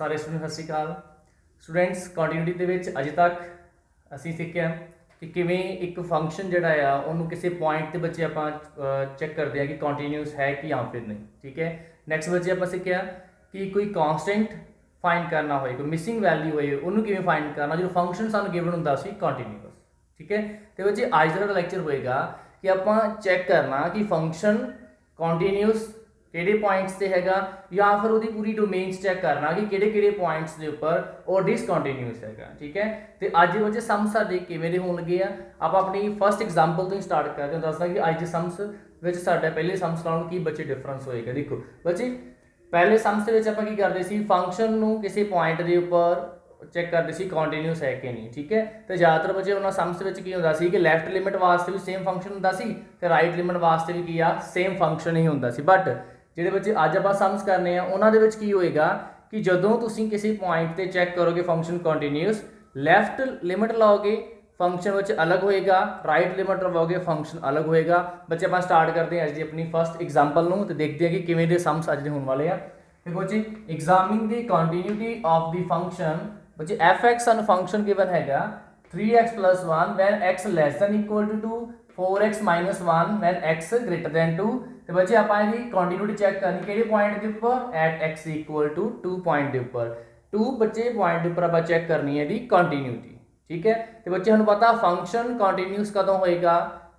सारे स्टूडेंट सत श्री अकाल। स्टूडेंट्स कंटिन्यूटी ਦੇ ਵਿੱਚ अजे तक ਅਸੀਂ ਸਿੱਖਿਆ कि किवें एक फंक्शन ਜਿਹੜਾ ਆ ਉਹਨੂੰ ਕਿਸੇ ਪੁਆਇੰਟ ਤੇ ਬੱਚੇ ਆਪਾਂ ਚੈੱਕ ਕਰਦੇ ਆ कि ਕੰਟੀਨਿਊਸ ਹੈ कि ਜਾਂ ਫਿਰ नहीं। ठीक है। ਨੈਕਸਟ ਬੱਚੇ ਆਪਾਂ ਸਿੱਖਿਆ कि कोई कांस्टेंट फाइंड करना होए, कोई मिसिंग वैल्यू होए ਉਹਨੂੰ ਕਿਵੇਂ फाइंड करना जो फंक्शन ਸਾਨੂੰ ਗਿਵਨ ਹੁੰਦਾ ਸੀ ਕੰਟੀਨਿਊਸ। ठीक है। तो बच्चे आज का लेक्चर होएगा कि ਆਪਾਂ चेक करना कि फंक्शन कंटीन्यूस ਕਿਹੜੇ ਪੁਆਇੰਟਸ ਤੇ ਹੈਗਾ ਜਾਂ ਫਿਰ ਉਹਦੀ ਪੂਰੀ ਡੋਮੇਨਸ ਚੈੱਕ ਕਰਨਾ ਕਿ ਕਿਹੜੇ ਪੁਆਇੰਟਸ ਦੇ ਉੱਪਰ ਉਹ ਡਿਸਕੰਟੀਨਿਊਸ ਹੈਗਾ। ਠੀਕ ਹੈ। ਤੇ ਅੱਜ ਬੱਚੇ ਸਮ ਸਾਡੇ ਕਿਵੇਂ ਦੇ ਹੋਣ ਲੱਗੇ ਆ, ਆਪਾਂ ਆਪਣੀ ਫਸਟ ਐਗਜ਼ਾਮਪਲ ਤੋਂ ਹੀ ਸਟਾਰਟ ਕਰਦੇ ਹਾਂ। ਦੱਸਦਾ ਕਿ ਅੱਜ ਦੇ ਸਮਸ ਵਿੱਚ ਸਾਡਾ ਪਹਿਲੇ ਸਮਸ ਨਾਲੋਂ ਕੀ ਬੱਚੇ ਡਿਫਰੈਂਸ ਹੋਏਗਾ। ਦੇਖੋ ਬੱਚੇ ਪਹਿਲੇ ਸਮਸ ਦੇ ਵਿੱਚ ਆਪਾਂ ਕੀ ਕਰਦੇ ਸੀ, ਫੰਕਸ਼ਨ ਨੂੰ ਕਿਸੇ ਪੁਆਇੰਟ ਦੇ ਉੱਪਰ ਚੈੱਕ ਕਰਦੇ ਸੀ ਕੰਟੀਨਿਊਸ ਹੈ ਕਿ ਨਹੀਂ। ਠੀਕ ਹੈ। ਤੇ ਜ਼ਿਆਦਾਤਰ ਬੱਚੇ ਉਹਨਾਂ ਸਮਸ ਵਿੱਚ ਕੀ ਹੁੰਦਾ ਸੀ ਕਿ ਲੈਫਟ ਲਿਮਿਟ ਵਾਸਤੇ ਵੀ ਸੇਮ ਫੰਕਸ਼ਨ ਹੁੰਦਾ ਸੀ ਤੇ ਰਾਈਟ ਲਿਮਿਟ ਵਾਸਤੇ ਵੀ ਕੀ ਆ ਸੇਮ ਫੰਕਸ਼ਨ ਹੀ ਹੁੰਦਾ ਸੀ। ਬਟ ਜਿਹੜੇ ਬੱਚੇ ਅੱਜ ਆਪਾਂ ਸਮਸ ਕਰਨੇ ਆ ਉਹਨਾਂ ਦੇ ਵਿੱਚ ਕੀ ਹੋਏਗਾ ਕਿ ਜਦੋਂ ਤੁਸੀਂ ਕਿਸੇ ਪੁਆਇੰਟ ਤੇ ਚੈੱਕ ਕਰੋਗੇ ਫੰਕਸ਼ਨ ਕੰਟੀਨਿਊਸ, ਲੈਫਟ ਲਿਮਿਟ ਲਾਓਗੇ फंक्शन ਵਿੱਚ अलग होएगा, राइट लिमिट ਲਵਾਓਗੇ फंक्शन अलग होएगा। ਬੱਚੇ ਆਪਾਂ ਸਟਾਰਟ ਕਰਦੇ ਹਾਂ ਅੱਜ ਦੀ ਆਪਣੀ ਫਸਟ ਐਗਜ਼ਾਮਪਲ ਨੂੰ ਤੇ ਦੇਖਦੇ ਹਾਂ ਕਿ ਕਿਵੇਂ ਦੇ ਸਮਸ ਅੱਜ ਦੇ ਹੋਣ ਵਾਲੇ ਆ। ਦੇਖੋ ਜੀ, ਐਗਜ਼ਾਮਿਨਿੰਗ ਦੀ ਕੰਟੀਨਿਊਟੀ ਆਫ ਦੀ ਫੰਕਸ਼ਨ। ਬੱਚੇ fx ਸਾਨੂੰ ਫੰਕਸ਼ਨ ਗਿਵਨ ਹੈਗਾ 3x + 1 when x <= 2, 4x - 1 when x <= 2। ਤੇ ਬੱਚੇ ਆਪਾਂ ਇਹਦੀ ਕੰਟੀਨਿਊਟੀ ਚੈੱਕ ਕਰਨੀ ਕਿਹੜੇ ਪੁਆਇੰਟ ਦੇ ਉੱਪਰ, at x = 2 ਪੁਆਇੰਟ ਦੇ ਉੱਪਰ। 2 ਬੱਚੇ ਪੁਆਇੰਟ ਦੇ ਉੱਪਰ ਆਪਾਂ ਚੈੱਕ ਕਰਨੀ ਹੈ ਇਹਦੀ ਕੰਟੀਨਿਊਟੀ। ठीक है। तो बच्चे हमें पता फंक्शन कंटीन्यूस कदों होएगा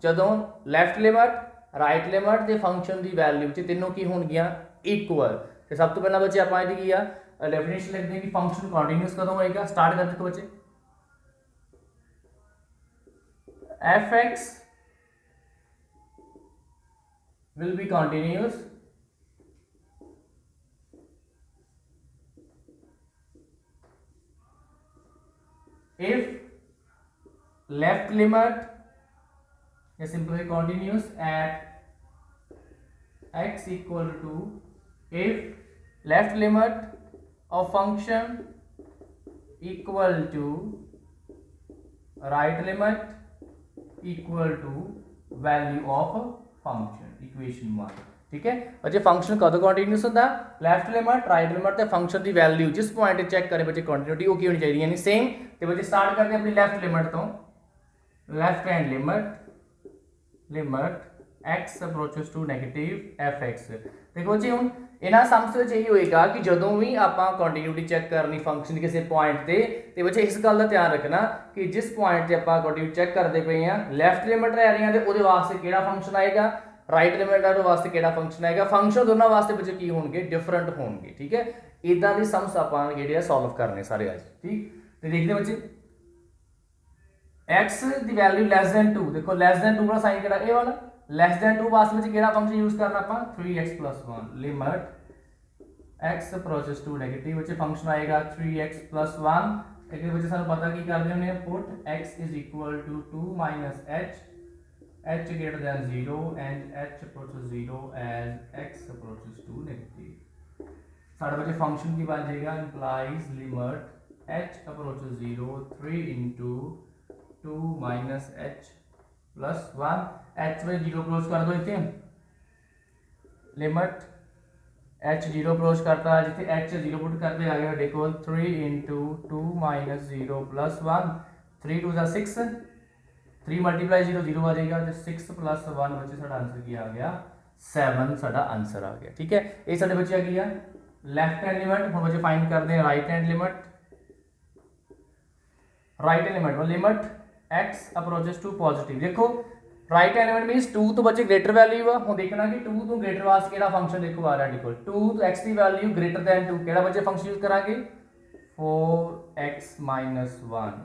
जदों लेफ्ट लिमिट, राइट लिमिट ते फंक्शन की वैल्यू तीनों की होणगियां इक्वल। तो सब तो पहला बच्चे आप की डेफिनेशन लिखते हैं कि फंक्शन कंटीन्यूस कदों होएगा। स्टार्ट कर देखो बच्चे, fx will be continuous if left limit is simply continuous at x = 2 if left limit of function equal to right limit equal to value of function, equation 1। ठीक है। बच्चे फंक्शन कदों continuous होता, लैफ्ट लिमिट, राइट लिमिट ते function की value जिस point check करें बच्चे कंटीन्यूटी वो की होनी चाहिए यानी सेम। तो बच्चे स्टार्ट करते हैं अपनी लैफ्ट लिमिट तो, left hand limit x approaches to negative fx। देखो जी हुण इन्हां सम्स विच यही होएगा कि जदों भी आपां कंटीन्यूटी चेक करनी फंक्शन किसी पॉइंट ते बच्चे इस गल का ध्यान रखना कि जिस पॉइंट ते आपां कंटीन्यूटी चेक करते पे हैं लैफ्ट लिमिट रह रही है तो उहदे वास्ते किहड़ा फंक्शन आएगा, राइट लिमिट वास्ते किहड़ा फंक्शन आएगा। फंक्शन दोनों वास्ते बच्चे की होणगे डिफरेंट होणगे। ठीक है। इदां दी सम्स आपां जिहड़े सॉल्व करने सारे अज। ठीक। तो देखते बच्चे x की वैल्यू <2। देखो <2 का साइन किहड़ा, ए वाला <2 वास्ते बच्चे किहड़ा फंक्शन यूज करना आपां 3x + 1 limit x approaches to negative. बच्चे फंक्शन आएगा 3x + 1। लेकिन बच्चे सानू पता की करदे हुंदे put x = 2 - h greater than 0 and h approaches 0 as x approaches to negative। साढ़े बच्चे फंक्शन की बन जाएगा implies limit h approaches 0 3 * 2 - h + 1। h में 0 अप्रोच कर दो इतने, लिमिट h 0 अप्रोच करता है जिथे h 0 पुट करते आ गया देखो 3 * 2 - 0 + 1 3 * 2 = 6, 3 × 0 0 आ जाएगा तो 6 + 1 बच्चे साडा आंसर की आ गया 7 साडा आंसर आ गया। ठीक है। ये साडे बच्चे आ गया लेफ्ट हैंड लिमिट। हम बच्चे फाइंड करते हैं right hand limit. Right hand limit limit x approaches to positive. देखो राइट हैंड लिमिट मींस 2 तो बच्चे ग्रेटर वैल्यू है। हम देखना कि 2 तो ग्रेटर वास्ते केड़ा फंक्शन देखो आ रहा है इक्वल 2 तो x की वैल्यू <= 2 केड़ा बच्चे फंक्शन यूज करांगे 4x - 1।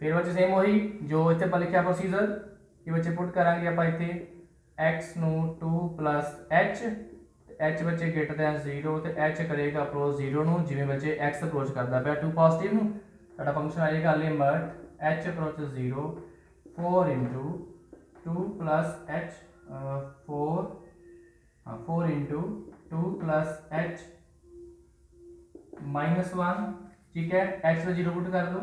फिर बच्चे सेम वही जो इतने पर लिखा प्रोसीजर ये बच्चे पुट करांगे आप इतने x नु 2 + h h बच्चे <= 0 तो h करेगा अप्रोच 0 नु जिवें बच्चे x अप्रोच करता पे 2 पॉजिटिव नु साडा फंक्शन आएगा limit h approaches 0 4 * 2 + h 4 * 2 + h - 1। ठीक है। h में 0 पुट कर दो,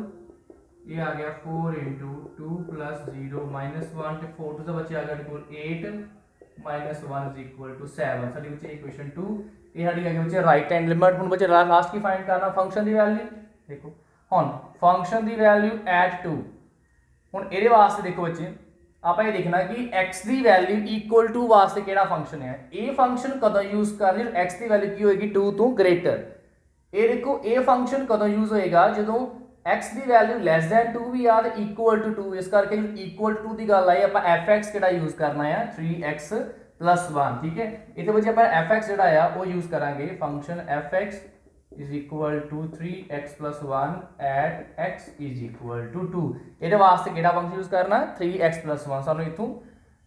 ये आ गया 4 * 2 + 0 - 1 तो 4 तो बच्चे आ गया 8 - 1 = 7। साडी बच्चे इक्वेशन 2 ये साडी है बच्चे राइट हैंड लिमिट। हुण बच्चे लास्ट की फाइंड करना फंक्शन की वैल्यू। देखो हुण फंक्शन की वैल्यू एट 2। हुण इहदे वास्ते देखो बच्चे आप ये देखना कि x की वैल्यू इक्वल टू वास्ते किहड़ा फंक्शन है। ये फंक्शन कदों यूज कर रहे x की वैल्यू की होएगी 2 तो ग्रेटर। ये देखो ये फंक्शन कदों यूज होएगा जदों x की वैल्यू लैस दैन 2 भी आ ते इक्वल टू 2। इस करके इक्वल टू की गल आई आपां fx किहड़ा यूज करना है 3x + 1। ठीक है, इहदे विच आपां fx जिहड़ा आ वो यूज करांगे function fx is equal to 3x + 1 at x is equal to 2। ਇਹਦੇ ਵਾਸਤੇ ਕਿਹੜਾ ਫੰਕਸ਼ਨ ਯੂਜ਼ ਕਰਨਾ 3x + 1। ਸਾਨੂੰ ਇਥੋਂ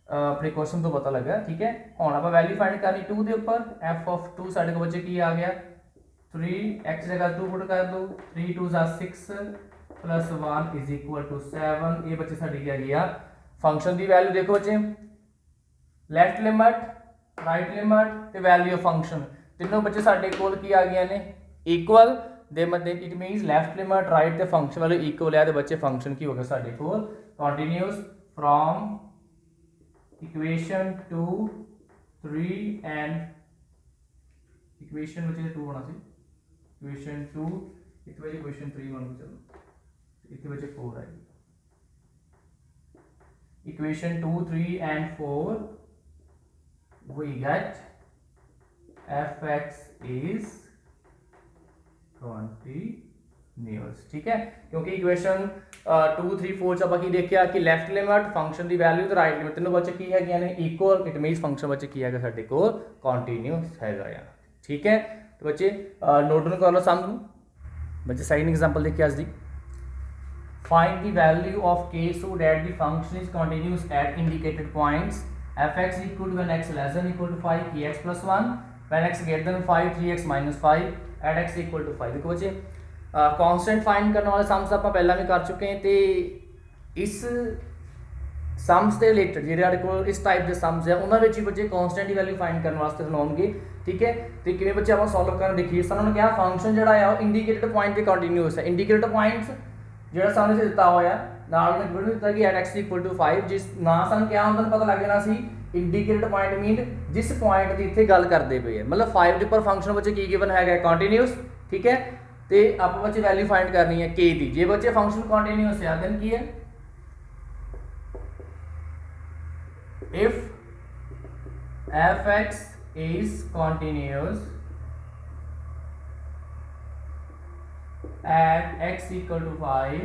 ਆਪਣੇ ਕੁਐਸਚਨ ਤੋਂ ਪਤਾ ਲੱਗਾ। ਠੀਕ ਹੈ, ਹੁਣ ਆਪਾਂ ਵੈਲਿਊ ਫਾਈਂਡ ਕਰਨੀ 2 ਦੇ ਉੱਪਰ। f of 2 ਸਾਡੇ ਕੋਲ ਬੱਚੇ ਕੀ ਆ ਗਿਆ 3x ਜਗ੍ਹਾ 2 ਪੁੱਟ ਕਰ ਦੋ 3 2 6 + 1 is equal to 7। ਇਹ ਬੱਚੇ ਸਾਡੀ ਆ ਗਈ ਆ ਫੰਕਸ਼ਨ ਦੀ ਵੈਲਿਊ। ਦੇਖੋ ਬੱਚੇ ਲੈਫਟ ਲਿਮਟ ਰਾਈਟ ਲਿਮਟ ਤੇ ਵੈਲਿਊ ਆਫ ਫੰਕਸ਼ਨ ਤਿੰਨੋਂ ਬੱਚੇ ਸਾਡੇ ਕੋਲ ਕੀ ਆ ਗਈਆਂ ਨੇ इक्वल दे मतलब it means left limit right ते फंक्शन वाले इक्वल है तो बच्चे फंक्शन की होगा साडे कोल continuous from equation 2 3 and equation बच्चे 2 होना सी इक्वेशन 2 इथे बच्चे इक्वेशन 3 होना चलो इथे बच्चे 4 आएगी equation 2 3 and 4 we get fx is continuous. ठीक है, क्योंकि इक्वेशन 2 3 4 च आपां की देखिया कि लेफ्ट लिमिट फंक्शन की वैल्यू तो राइट लिमिट तीनों बच्चे की है ने इक्वल। इट मीन्स फंक्शन बच्चे की है साडे कोल कंटिन्यूअस हैगा यार। ठीक है, तो बच्चे नोट डाउन कर लो सम बच्चे। सेकंड एग्जांपल देखिए आज दी find the value of k so that the function is continuous at indicated points fx equal to when x less than equal to 5 kx + 1 when x greater than 5 3x - 5 at x equal to 5। देखो बच्चे constant find करने वाले sums आप पहला भी कर चुके हैं तो इस सम्स के रिलेटेड जो इस टाइप के सम्स है उन्होंने बच्चे कांस्टेंट की वैल्यू फाइंड करने वास्ते सुनाओगे। ठीक है, तो किमें बच्चे आप सॉल्व करना देखिए। सानू क्या फंक्शन जो है इंडिकेटेड पॉइंट पे कंटिन्यूअस है। इंडिकेटेड पॉइंट्स जो सामने से दिता हुआ है दिता कि एट एक्स इक्वल टू 5 जिस ना सानू क्या होंदा पता लग जाना सी इंडिकेटेड पॉइंट मीन जिस पॉइंट की इतने गल करते पे है मतलब 5 के उपर फंक्शन बच्चे की गिवन है कंटिन्यूअस। ठीक है, तो आप बच्चे वैल्यू फाइंड करनी है k की। जे बच्चे फंक्शन कंटिन्यूअस है देन की है if fx is continuous at x equal to 5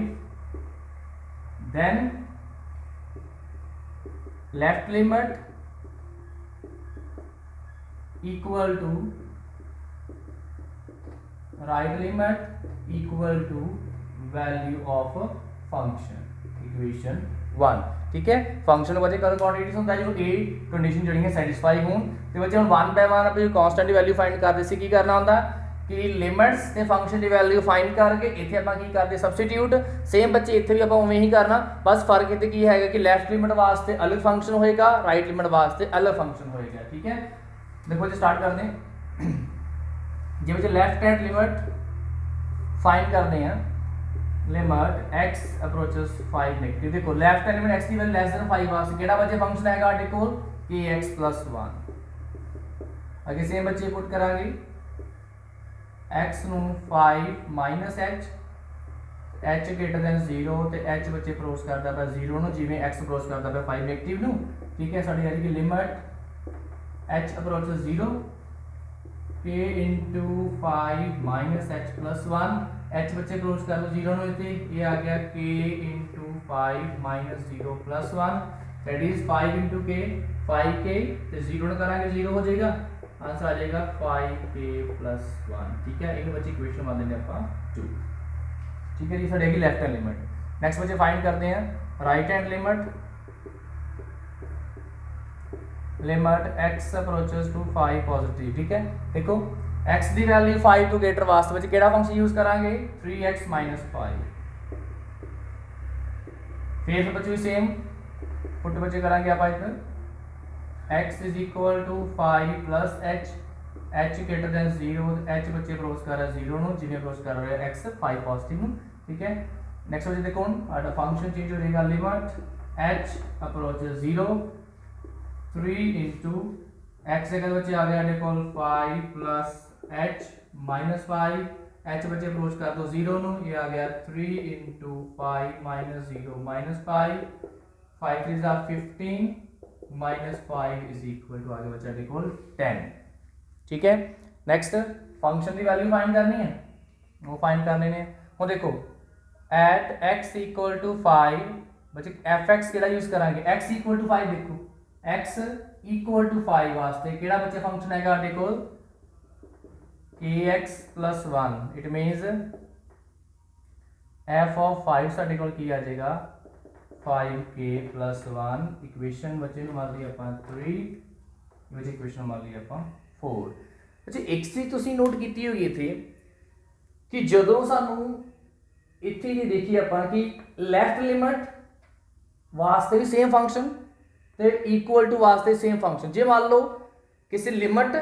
then left limit equal to right limit equal to value of function equation 1। ठीक है, फंक्शन बच्चे कदों क्वांटिटीज होंदा जो ए कंडीशन जड़ी है सैटिस्फाई होन ते बच्चे हुण 1 बाय 1 अपनी कांस्टेंट की वैल्यू फाइंड करदे सी की करना होंदा कि लिमिट्स ते फंक्शन की वैल्यू फाइंड करके इत्थे आपां की करदे सबस्टिट्यूट। सेम बच्चे इत्थे भी आपां उवें ही करना बस फर्क इत्थे की है कि लेफ्ट लिमिट वास्ते अलग फंक्शन होएगा राइट लिमिट वास्ते अलग फंक्शन होएगा। ठीक है, देखो जी स्टार्ट करते हैं। जो बच्चे लेफ्ट हैंड लिमिट फाइंड करते हैं लिमिट x अप्रोचेस 5 नेगेटिव। देखो लेफ्ट हैंड लिमिट x की वैल्यू लेस देन 5 वास्ते केड़ा बच्चे फंक्शन आएगा आटे कोल kx + 1। आगे सेम बच्चे पुट करांगे x ਨੂੰ 5 - h h greater than 0 ਤੇ h बच्चे अप्रोच करता है 0 ਨੂੰ ਜਿਵੇਂ x अप्रोच करता है 5 नेगेटिव ਨੂੰ। ठीक है, ਸਾਡੀ यानी कि limit h approaches 0 k * 5 - h + 1 h बच्चे अप्रोच कर लो 0 ਨੂੰ इथे ये आ गया k * 5 - 0 + 1 that is 5 * k 5k ਤੇ 0 ਨੂੰ करांगे 0 हो जाएगा आंसर आ जाएगा 5k + 1। ठीक है, इन बच्चे इक्वेशन मान लेंगे आप 2। ठीक है जी, साड़ी है लेफ्ट हैंड लिमिट। नेक्स्ट बच्चे फाइंड करते हैं right hand limit limit x approaches to 5 positive. ठीक है, देखो x की वैल्यू 5 टू ग्रेटर वास्ते बच्चे केड़ा फंक्शन यूज करांगे 3x - 5। फिर बच्चे भी सेम पुट बच्चे करांगे आप इधर x is equal to 5 plus h h greater than 0 h बच्चे अप्रोच कर रहा है 0 ਨੂੰ जिन्हें अप्रोच कर रहा है x 5 पॉजिटिव ਨੂੰ। ठीक है, नेक्स्ट बच्चे देखो आटा फंक्शन चेंज हो जाएगा लिमिट h अप्रोचेस 0 3 * x जगह बच्चे आ गया हमारे को 5 प्लस h माइनस 5 h बच्चे अप्रोच कर दो 0 नु, ये आ गया 3 इंटू 5 माइनस 0 माइनस 5 5 3 जा 15 माइनस 5 इज इक्वल टू आगे बच्चा देखो 10। ठीक है, नेक्स्ट फंक्शन की वैल्यू फाइंड करनी है, वो फाइंड करने ने हुण देखो एट x इक्वल टू 5 बच्चे एफ एक्स केड़ा यूज करांगे x इक्वल टू 5 देखो x इक्वल टू 5 वास्ते केड़ा बच्चे फंक्शन हैगा साडे कोल kx plus 1 it means f of 5 साडे कोल की आ जाएगा 5k प्लस 1 इक्वेशन बच्चे मान ली आपां 3 बच्चे इक्वेशन मान ली आपां 4। अच्छा एक चीज तुसीं नोट कीती होगी इत्थे कि जदों सानू इत्थे जी देखिए आपां कि लेफ्ट लिमिट वास्ते भी सेम फंक्शन ते इक्वल टू वास्ते सेम फंक्शन, जे मान लो किसी लिमिट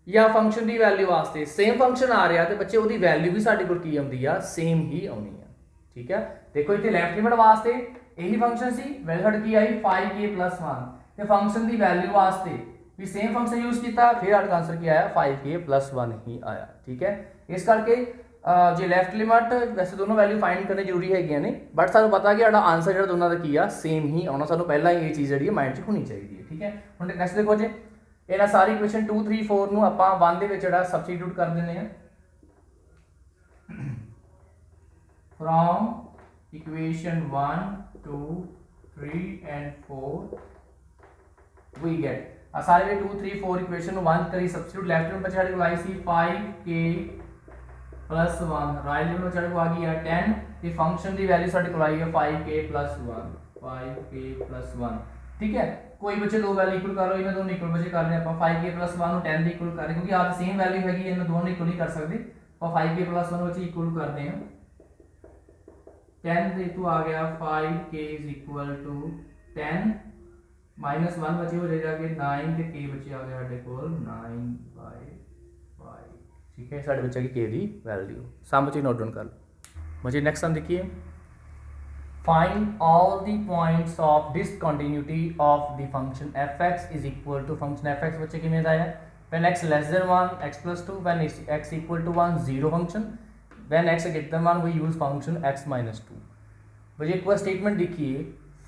या फंक्शन की वैल्यू वास्ते सेम फंक्शन आ रहा तो बच्चे उसकी वैल्यू भी साडे कोल की आउंदी आ सेम ही आउनी है। ठीक है, देखो इत्थे लेफ्ट लिमिट वास्ते यही फंक्शन सी वैल्यू साडी की आई 5k प्लस 1 ते फंक्शन की वैल्यू वास्ते भी सेम फंक्शन यूज किया फिर साडा आंसर की आया 5k प्लस 1 ही आया। ठीक है, इस करके जे लेफ्ट लिमिट वैसे दोनों वैल्यू फाइंड करने जरूरी है नहीं, बट सानू पता कि साडा आंसर जो दोनों का की आ सेम ही आना, सानू पहला ये चीज़ जी माइंड च होनी चाहिए। ठीक है, हुण नैक्सट देखो जी इन्हां सारी इक्वेशन 2 3 4 नूं आपां 1 दे विच जिहड़ा सबस्टिट्यूट कर दिंदे हैं from equation 1 2 3 and 4 we get सारे 2 3 4 इक्वेशन 1 करी सबस्टिट्यूट लेफ्ट में बच्चे को आई सी 5k प्लस 1 राइट लिमिट बच्चे को आ गई है 10 ते फंक्शन की वैल्यू साडे को आई है 5k प्लस 1 5k प्लस 1। ठीक है, कोई बच्चे दो वैल्यू इक्वल करो, इन्हें दोनों इक्वल बच्चे करने आप 5k प्लस 1 और 10 इक्वल करें क्योंकि आप सेम वैल्यू हैगी इन्हें दोनों इक्वल नहीं कर सकते, और 5k प्लस 1 बच्चे इक्वल करते हैं 10 तो आ गया 5k is equal to 10 minus 1 बच्चे हो जाएगा कि 9 के k बच्चे आ गया साडे कोल 9/5। ठीक है, साडे बच्चे की k दी वैल्यू सम बच्चे नोट डाउन कर लो। मुझे नेक्स्ट सम देखिए find all the points of discontinuity of the function fx is equal to function fx बच्चे किवें दा है when x less than 1 x plus 2 when x equal to 1 0 function when x greater than 1 we use function x minus 2। बच्चे एक बार statement देखिए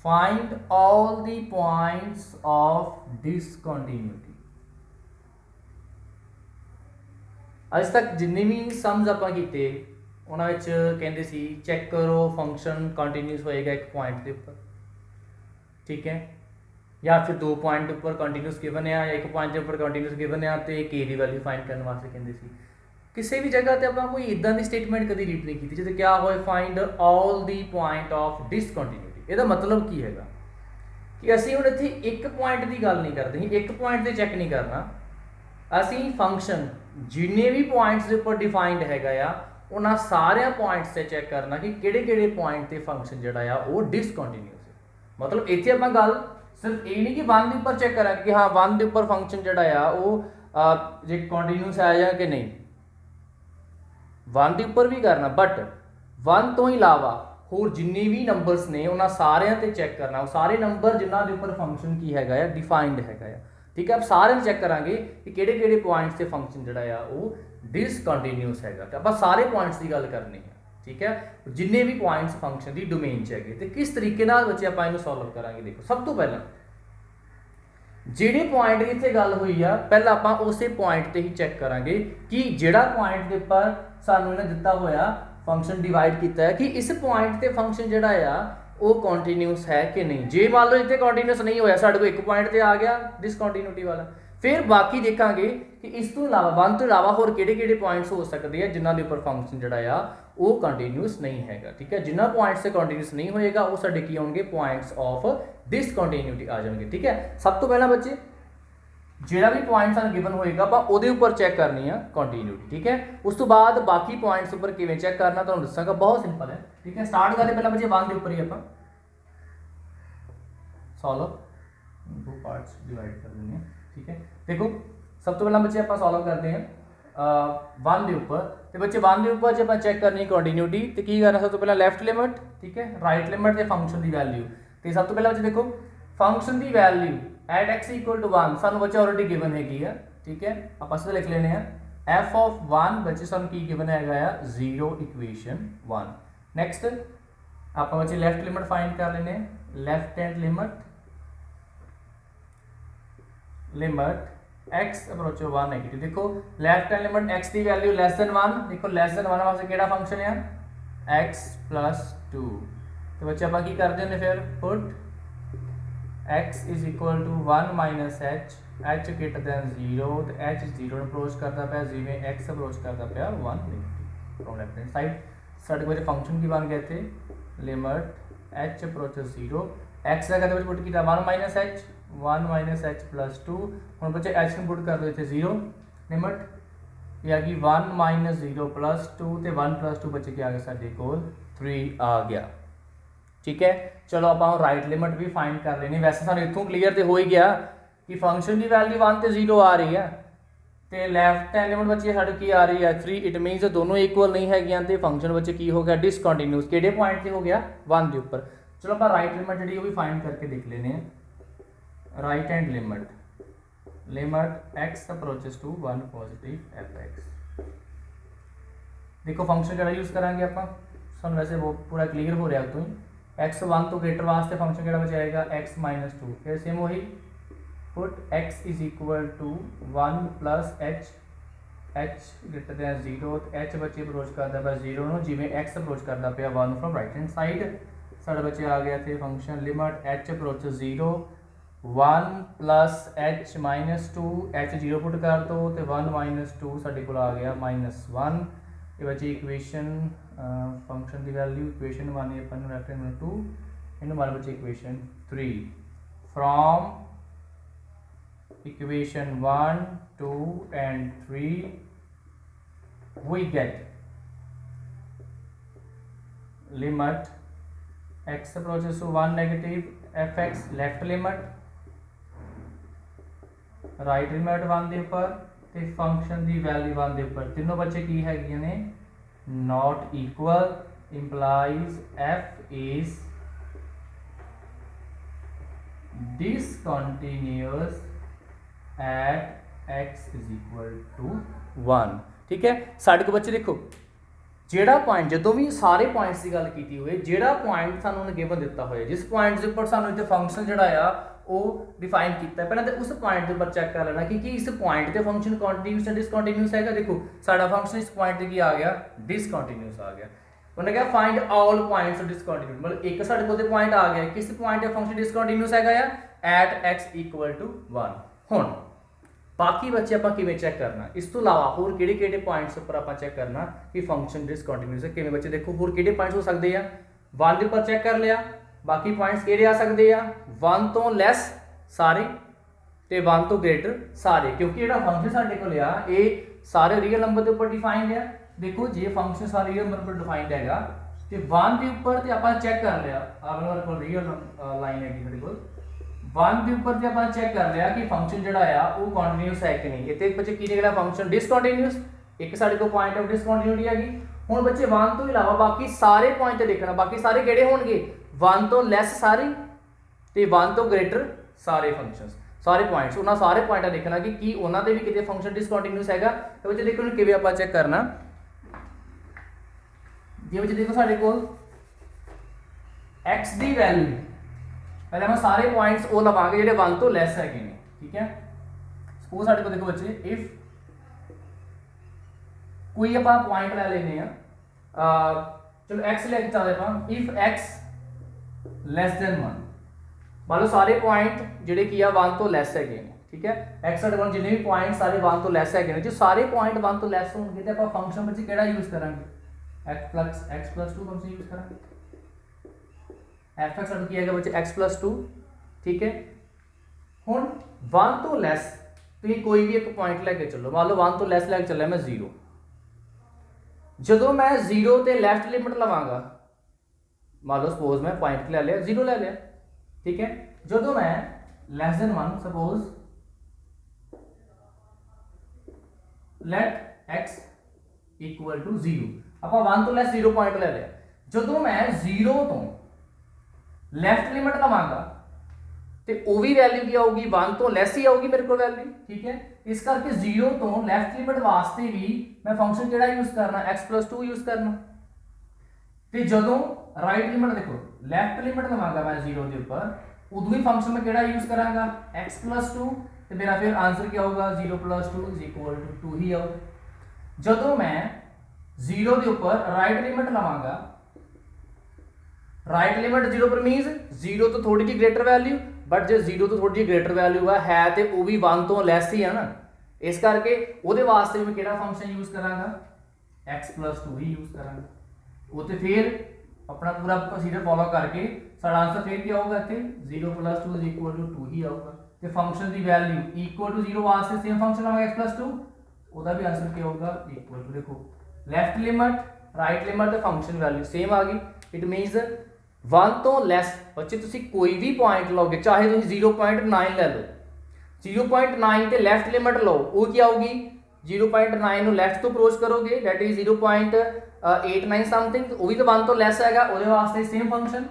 find all the points of discontinuity. अज तक जिन्ने भी सम्स आपां कीते उन्हां विच कहंदे सी चैक करो फंक्शन कंटीन्यूस होएगा एक पॉइंट के उपर। ठीक है, या फिर 2 पॉइंट के उपर कंटीन्यूस गिवन है या एक पॉइंट के उपर कंटीन्यूस गिवन है तो k की वैल्यू फाइंड करने वास्ते कहंदे सी। किसी भी जगह ते आपां कोई इदां दी स्टेटमेंट कभी रीड नहीं की जिथे क्या होए find all the point of discontinuity. ਇਹਦਾ मतलब की हैगा कि ਅਸੀਂ ਹੁਣ ਇੱਥੇ ਇੱਕ ਪੁਆਇੰਟ ਦੀ ਗੱਲ ਨਹੀਂ ਕਰਦੇ, ਇੱਕ ਪੁਆਇੰਟ ਤੇ ਚੈੱਕ ਨਹੀਂ ਕਰਨਾ, ਅਸੀਂ ਫੰਕਸ਼ਨ ਜਿੰਨੇ ਵੀ ਪੁਆਇੰਟਸ ਦੇ ਉੱਪਰ ਡਿਫਾਈਨਡ ਹੈਗਾ ਆ ਉਹਨਾਂ ਸਾਰਿਆਂ ਪੁਆਇੰਟਸ ਤੇ ਚੈੱਕ ਕਰਨਾ ਕਿ ਕਿਹੜੇ-ਕਿਹੜੇ ਪੁਆਇੰਟ ਤੇ ਫੰਕਸ਼ਨ ਜਿਹੜਾ ਆ ਉਹ ਡਿਸਕੰਟੀਨਿਊਸ ਹੈ। मतलब ਇੱਥੇ ਆਪਾਂ ਗੱਲ ਸਿਰਫ ਇਹ ਨਹੀਂ ਕਿ 1 ਦੇ ਉੱਪਰ ਚੈੱਕ ਕਰਾਂਗੇ ਕਿ ਹਾਂ 1 ਦੇ ਉੱਪਰ ਫੰਕਸ਼ਨ ਜਿਹੜਾ ਆ ਉਹ ਜੇ ਕੰਟੀਨਿਊਸ ਹੈ ਜਾਂ ਕਿ ਨਹੀਂ, 1 ਦੇ ਉੱਪਰ ਵੀ ਕਰਨਾ बट 1 ਤੋਂ ਇਲਾਵਾ होर जिन्ने भी नंबर्स ने उन्होंने सारिਆਂ ते चेक करना, वो सारे नंबर जिन्हों के उपर फंक्शन की हैगा या डिफाइंड हैगा। ठीक है, आप सारे चेक करांगे कि किहड़े-किहड़े पॉइंट्स से फंक्शन जिहड़ा आ वो डिसकंटीन्यूस हैगा तो आप सारे पॉइंट्स की गल करनी है। ठीक है, जिन्ने भी पॉइंट्स फंक्शन की डोमेन च हैगे तो किस तरीके नाल बच्चे आप इहनूं सॉल्व करांगे। देखो सब तो पहला जिहड़े पॉइंट की इत्थे गल हुई आ पहला आपां उसे पॉइंट ते ही चेक करांगे कि जिहड़ा पॉइंट के उपर सानूं इहने दित्ता होया फंक्शन डिवाइड किया है कि इस पॉइंट ते फंक्शन जिहड़ा आ वो कंटीन्यूस है कि नहीं। जे मान लो इतने कंटीन्यूस नहीं होया साडे कोल एक पॉइंट ते आ गया डिसकंटीन्यूटी वाला, फिर बाकी देखांगे कि इस तो इलावा 1 तो इलावा होर किहड़े-किहड़े पॉइंट्स हो सकते हैं जिन्हां दे उपर फंक्शन जिहड़ा आ वो कंटीन्यूस नहीं हैगा। ठीक है, जिन्हां पॉइंट्स से कंटीन्यूस नहीं होएगा वो साडे की आउणगे पॉइंट्स ऑफ डिसकंटीन्यूटी आ जाएंगे। ठीक है, सब तो पहला बच्चे जिहड़ा भी पॉइंट सानूं गिवन होएगा आपां उहदे उपर चैक करनी है कंटीन्यूटी। ठीक है, उस तो बाद बाकी पॉइंट्स उपर किवें चैक करना तुहानूं दस्सांगा, बहुत सिंपल है। ठीक है, स्टार्ट करते पहला बच्चे 1 के उपर ही आपां सॉल्व दो पार्ट्स डिवाइड कर देंगे। ठीक है, देखो सब तो पहला बच्चे आपां सॉल्व करते हैं 1 के उपर तो बच्चे 1 के उपर जो आपां चैक करनी कंटीन्यूटी तो की करना सब तो पहला लेफ्ट लिमिट, ठीक है, राइट लिमिट ते फंक्शन की वैल्यू। तो सब तो पहला बच्चे देखो फंक्शन की value at x equal to 1 सानू बच्चे ऑलरेडी गिवन हैगी है, ठीक है, आप सीधा लिख लेने हैं एफ ऑफ 1 बच्चे सानू की गिवन हैगा आ 0 इक्वेशन 1। नैक्सट आप बच्चे लैफ्ट लिमिट फाइंड कर लेने, left hand limit x approach 1 negative. देखो लैफ्ट हैंड लिमिट x की वैल्यू लैस देन 1, देखो लैस देन 1 वास्ते केड़ा फंक्शन है x प्लस 2। तो बच्चे आप की करते हैं फिर put x is equal to 1 minus h, h greater than 0, तो h 0 अप्रोच करता पाया जिवें x अप्रोच करता पाया 1 negative from left hand side. साडे कोल फंक्शन की बन गए थे लिमिट h अप्रोच 0, x का कहते पुट किया 1 minus h, 1 minus h plus 2। हम बच्चे h में पुट कर दो इतने 0, लिमिट ये आ गई 1 माइनस 0 प्लस 2, तो 1 प्लस 2 बच्चे क्या आ गया साडे कोल 3 आ गया, ठीक है। चलो आप राइट लिमिट भी फाइंड कर लेनी। वैसे सानू इत्थों क्लीयर तो हो ही गया कि फंक्शन की वैल्यू 1 तो 0 आ रही है, तो लैफ्ट हैंड लिमिट बच्चे साढ़े की आ रही है 3, इट मीनस दोनों इक्वल नहीं है, तो फंक्शन बच्चे की हो गया डिसकंटीन्यूअस, किहड़े पॉइंट से हो गया 1 के उपर। चलो आप राइट लिमिट जी भी फाइंड करके देख लेने, right hand limit x approaches to 1 positive fx। देखो फंक्शन केड़ा यूज करांगे आप, सानू वैसे वो पूरा क्लीयर हो रहा तो ही x 1 तो ग्रेटर वास्ते फंक्शन केड़ा बचाएगा x माइनस 2, फिर सेम वही put x is equal to 1 plus h, h greater than 0, तो h बच्चे अप्रोच करता पाया 0 नो, जिवें x अप्रोच करता पाया 1 फ्रॉम राइट हैंड साइड। साढ़े बच्चे आ गया थे function limit h approach 0, 1 plus h minus 2, h 0 put कर दो तो 1 माइनस 2 साढ़े को आ गया -1। ये बच्चे इक्वेशन फंक्शन की वैल्यू इक्वेशन 1 अपन लेफ्ट हैंड 2, इन हमारे बच्चे equation 3 from equation 1 2 and 3 we get limit x approaches to 1 negative fx, left limit right limit 1 के उपर, तो फंक्शन की वैल्यू 1 के उपर, तीनों बच्चे की है ने not equal, implies f is discontinuous at x is equal to 1, ठीक है। साढ़े को बच्चे देखो ਜਿਹੜਾ पॉइंट जो भी सारे पॉइंट्स की गल की हुए, ਜਿਹੜਾ पॉइंट सानू उन्हें गिवन दिता हो, जिस पॉइंट के उपर सानू इतने फंक्शन जोड़ा वो डिफाइन किया, पहले तो उस पॉइंट के उपर चेक कर लेना कि इस पॉइंट से फंक्शन कॉन्टीन्यूस या डिसकॉन्टीन्यूस है। देखो साडा फंक्शन इस पॉइंट की आ गया डिसकॉन्टीन्यूस आ गया, उन्हें कहा फाइंड ऑल पॉइंट्स डिसकॉन्टीन्यूस, मतलब एक साढ़े को पॉइंट आ गया किस पॉइंट का फंक्शन डिसकॉन्टीन्यूस है एट x इक्वल टू 1। हुण बाकी बच्चे आप किवें चेक करना, इस तो अलावा होर किहड़े पॉइंट्स पर आप चेक करना कि फंक्शन डिसकंटीन्यूअस है किवें। बच्चे देखो होर किहड़े पॉइंट्स हो सकते हैं, 1 के उपर चेक कर लिया, बाकी पॉइंट्स किहड़े आ सकते हैं 1 तो लैस सारे ते 1 तो ग्रेटर सारे, क्योंकि जिहड़ा फंक्शन साडे कोल आ ये सारे रियल नंबर के उपर डिफाइंड है। देखो जे फंक्शन सारे रियल नंबर पर डिफाइंड हैगा तो 1 के उपर तो आप चेक कर लिया, हमारे को रियल लाइन हैगी साडे कोल 1 के उपर से आप चेक कर लिया कि फंक्शन जोड़ा आ वो कॉन्टीन्यूअस है कि नहीं। इतने बच्चे की निकला फंक्शन डिसकॉन्टीन्यूअस, एक साढ़े को पॉइंट ऑफ डिसकॉन्टीन्यूटी हैगी। हुण बच्चे 1 तो इलावा बाकी सारे पॉइंट देखना, बाकी सारे किहड़े होणगे 1 तो लैस सारे ते 1 तो ग्रेटर सारे फंक्शंस, सारे पॉइंट्स उन्होंने सारे पॉइंट देखना कि उन्होंने भी कितने फंक्शन डिसकॉन्टीन्यूअस हैगा। तो बच्चे देखो किवें आप चेक करना, जे बच्चे देखो साढ़े कोल x की वैल्यू पहले हम सारे पॉइंट्स वो लवांगे जो 1 तो लैस है, ठीक है। सपोज साढ़े को देखो बच्चे इफ कोई आप पॉइंट ले लेने चलो x लेके चलते आप, इफ x लैस देन 1, मान लो सारे पॉइंट जोड़े की 1 तो लैस है, ठीक है। x साढ़े को जिन्हें भी पॉइंट सारे 1 तो लैस है, जो सारे पॉइंट 1 तो लैस होंगे तो आप फंक्शन बच्चे केड़ा यूज करांगे x प्लस 2 फंक्शन यूज करांगे, fx साडू की है बच्चे x प्लस 2, ठीक है। हुण 1 तो लैस तुसीं कोई भी एक पॉइंट लैके चलो, मान लो 1 तो लैस लैके चलिया मैं 0, जो मैं 0 ते लैफ्ट लिमिट लवांगा, मान लो सपोज मैं पॉइंट ले लिया 0 ले लिया, ठीक है। जो मैं less than 1 suppose let x equal to 0, आप 1 तो लैस 0 पॉइंट ले लिया, जो मैं 0 तो लैफ्ट लिमिट लवांगा ਤੇ ਉਹ ਵੀ ਵੈਲਿਊ ਕੀ ਆਊਗੀ 1 ਤੋਂ ਲੈਸ ਹੀ ਆਊਗੀ ਮੇਰੇ ਕੋਲ ਵੈਲਿਊ। ਠੀਕ ਹੈ, ਇਸ ਕਰਕੇ 0 ਤੋਂ ਲੈਫਟ ਲਿਮਿਟ ਵਾਸਤੇ ਵੀ ਮੈਂ ਫੰਕਸ਼ਨ ਕਿਹੜਾ ਯੂਜ਼ ਕਰਨਾ x+2 ਯੂਜ਼ ਕਰਨਾ। ਤੇ ਜਦੋਂ ਰਾਈਟ ਲਿਮਿਟ ਦੇਖੋ ਲੈਫਟ ਲਿਮਿਟ ਲਵਾਂਗਾ ਮੈਂ 0 ਦੇ ਉੱਪਰ ਉਦੋਂ ਵੀ ਫੰਕਸ਼ਨ ਮੈਂ ਕਿਹੜਾ ਯੂਜ਼ ਕਰਾਂਗਾ x+2 ਤੇ ਮੇਰਾ ਫਿਰ ਆਨਸਰ ਕੀ ਆਊਗਾ 0+2 2 ਹੀ ਆਊਗਾ। ਜਦੋਂ ਮੈਂ 0 ਦੇ ਉੱਪਰ ਰਾਈਟ ਲਿਮਿਟ ਲਵਾਂਗਾ ਰਾਈਟ ਲਿਮਿਟ 0 ਪਰ ਮੀਨਸ 0 ਤੋਂ ਥੋੜੀ ਜਿਹੀ ਗ੍ਰੇਟਰ ਵੈਲਿਊ ਬਟ ਜੇ 0 ਤੋਂ ਥੋੜੀ ਜਿਹੀ ਗ੍ਰੇਟਰ ਵੈਲਿਊ ਹੈ ਤੇ ਉਹ ਵੀ 1 ਤੋਂ ਲੈਸ ਹੀ ਹੈ ਨਾ, ਇਸ ਕਰਕੇ ਉਹਦੇ ਵਾਸਤੇ ਮੈਂ ਕਿਹੜਾ ਫੰਕਸ਼ਨ ਯੂਜ਼ ਕਰਾਂਗਾ x+2 ਹੀ ਯੂਜ਼ ਕਰਾਂਗਾ। ਉਹ ਤੇ ਫਿਰ ਆਪਣਾ ਪੂਰਾ ਪ੍ਰੋਸੀਜਰ ਫੋਲੋ ਕਰਕੇ ਸਾਡਾ ਆਨਸਰ ਫਿਰ ਕੀ ਆਊਗਾ ਇੱਥੇ 0+2 2 ਹੀ ਆਊਗਾ। ਤੇ function the value equal to 0 ਵਾਸਤੇ ਸੇਮ ਫੰਕਸ਼ਨ ਆਵੇਗਾ x+2 ਉਹਦਾ ਵੀ ਆਨਸਰ ਕੀ ਆਊਗਾ ਇਕੁਅਲ ਟੂ ਦੇਖੋ ਲੈਫਟ ਲਿਮਿਟ ਰਾਈਟ ਲਿਮਿਟ ਤੇ ਫੰਕਸ਼ਨ ਵੈਲਿਊ ਸੇਮ ਆ ਗਈ। ਇਟ ਮੀਨਸ 1 ਤੋਂ ਲੈਸ ਬੱਚੇ ਤੁਸੀਂ ਕੋਈ ਵੀ ਪੁਆਇੰਟ ਲਓਗੇ ਚਾਹੇ ਤੁਸੀਂ 0.9 ਲੈ ਲਓ 0.9 ਤੇ ਲੈਫਟ ਲਿਮਿਟ ਲਓ ਉਹ ਕੀ ਆਊਗੀ 0.9 ਨੂੰ ਲੈਫਟ ਤੋਂ ਅਪਰੋਚ ਕਰੋਗੇ ਦੈਟ ਇਜ਼ 0.89 ਸਮਥਿੰਗ ਉਹ ਵੀ ਤਾਂ 1 ਤੋਂ ਲੈਸ ਹੈਗਾ ਉਹਦੇ ਵਾਸਤੇ ਸੇਮ ਫੰਕਸ਼ਨ।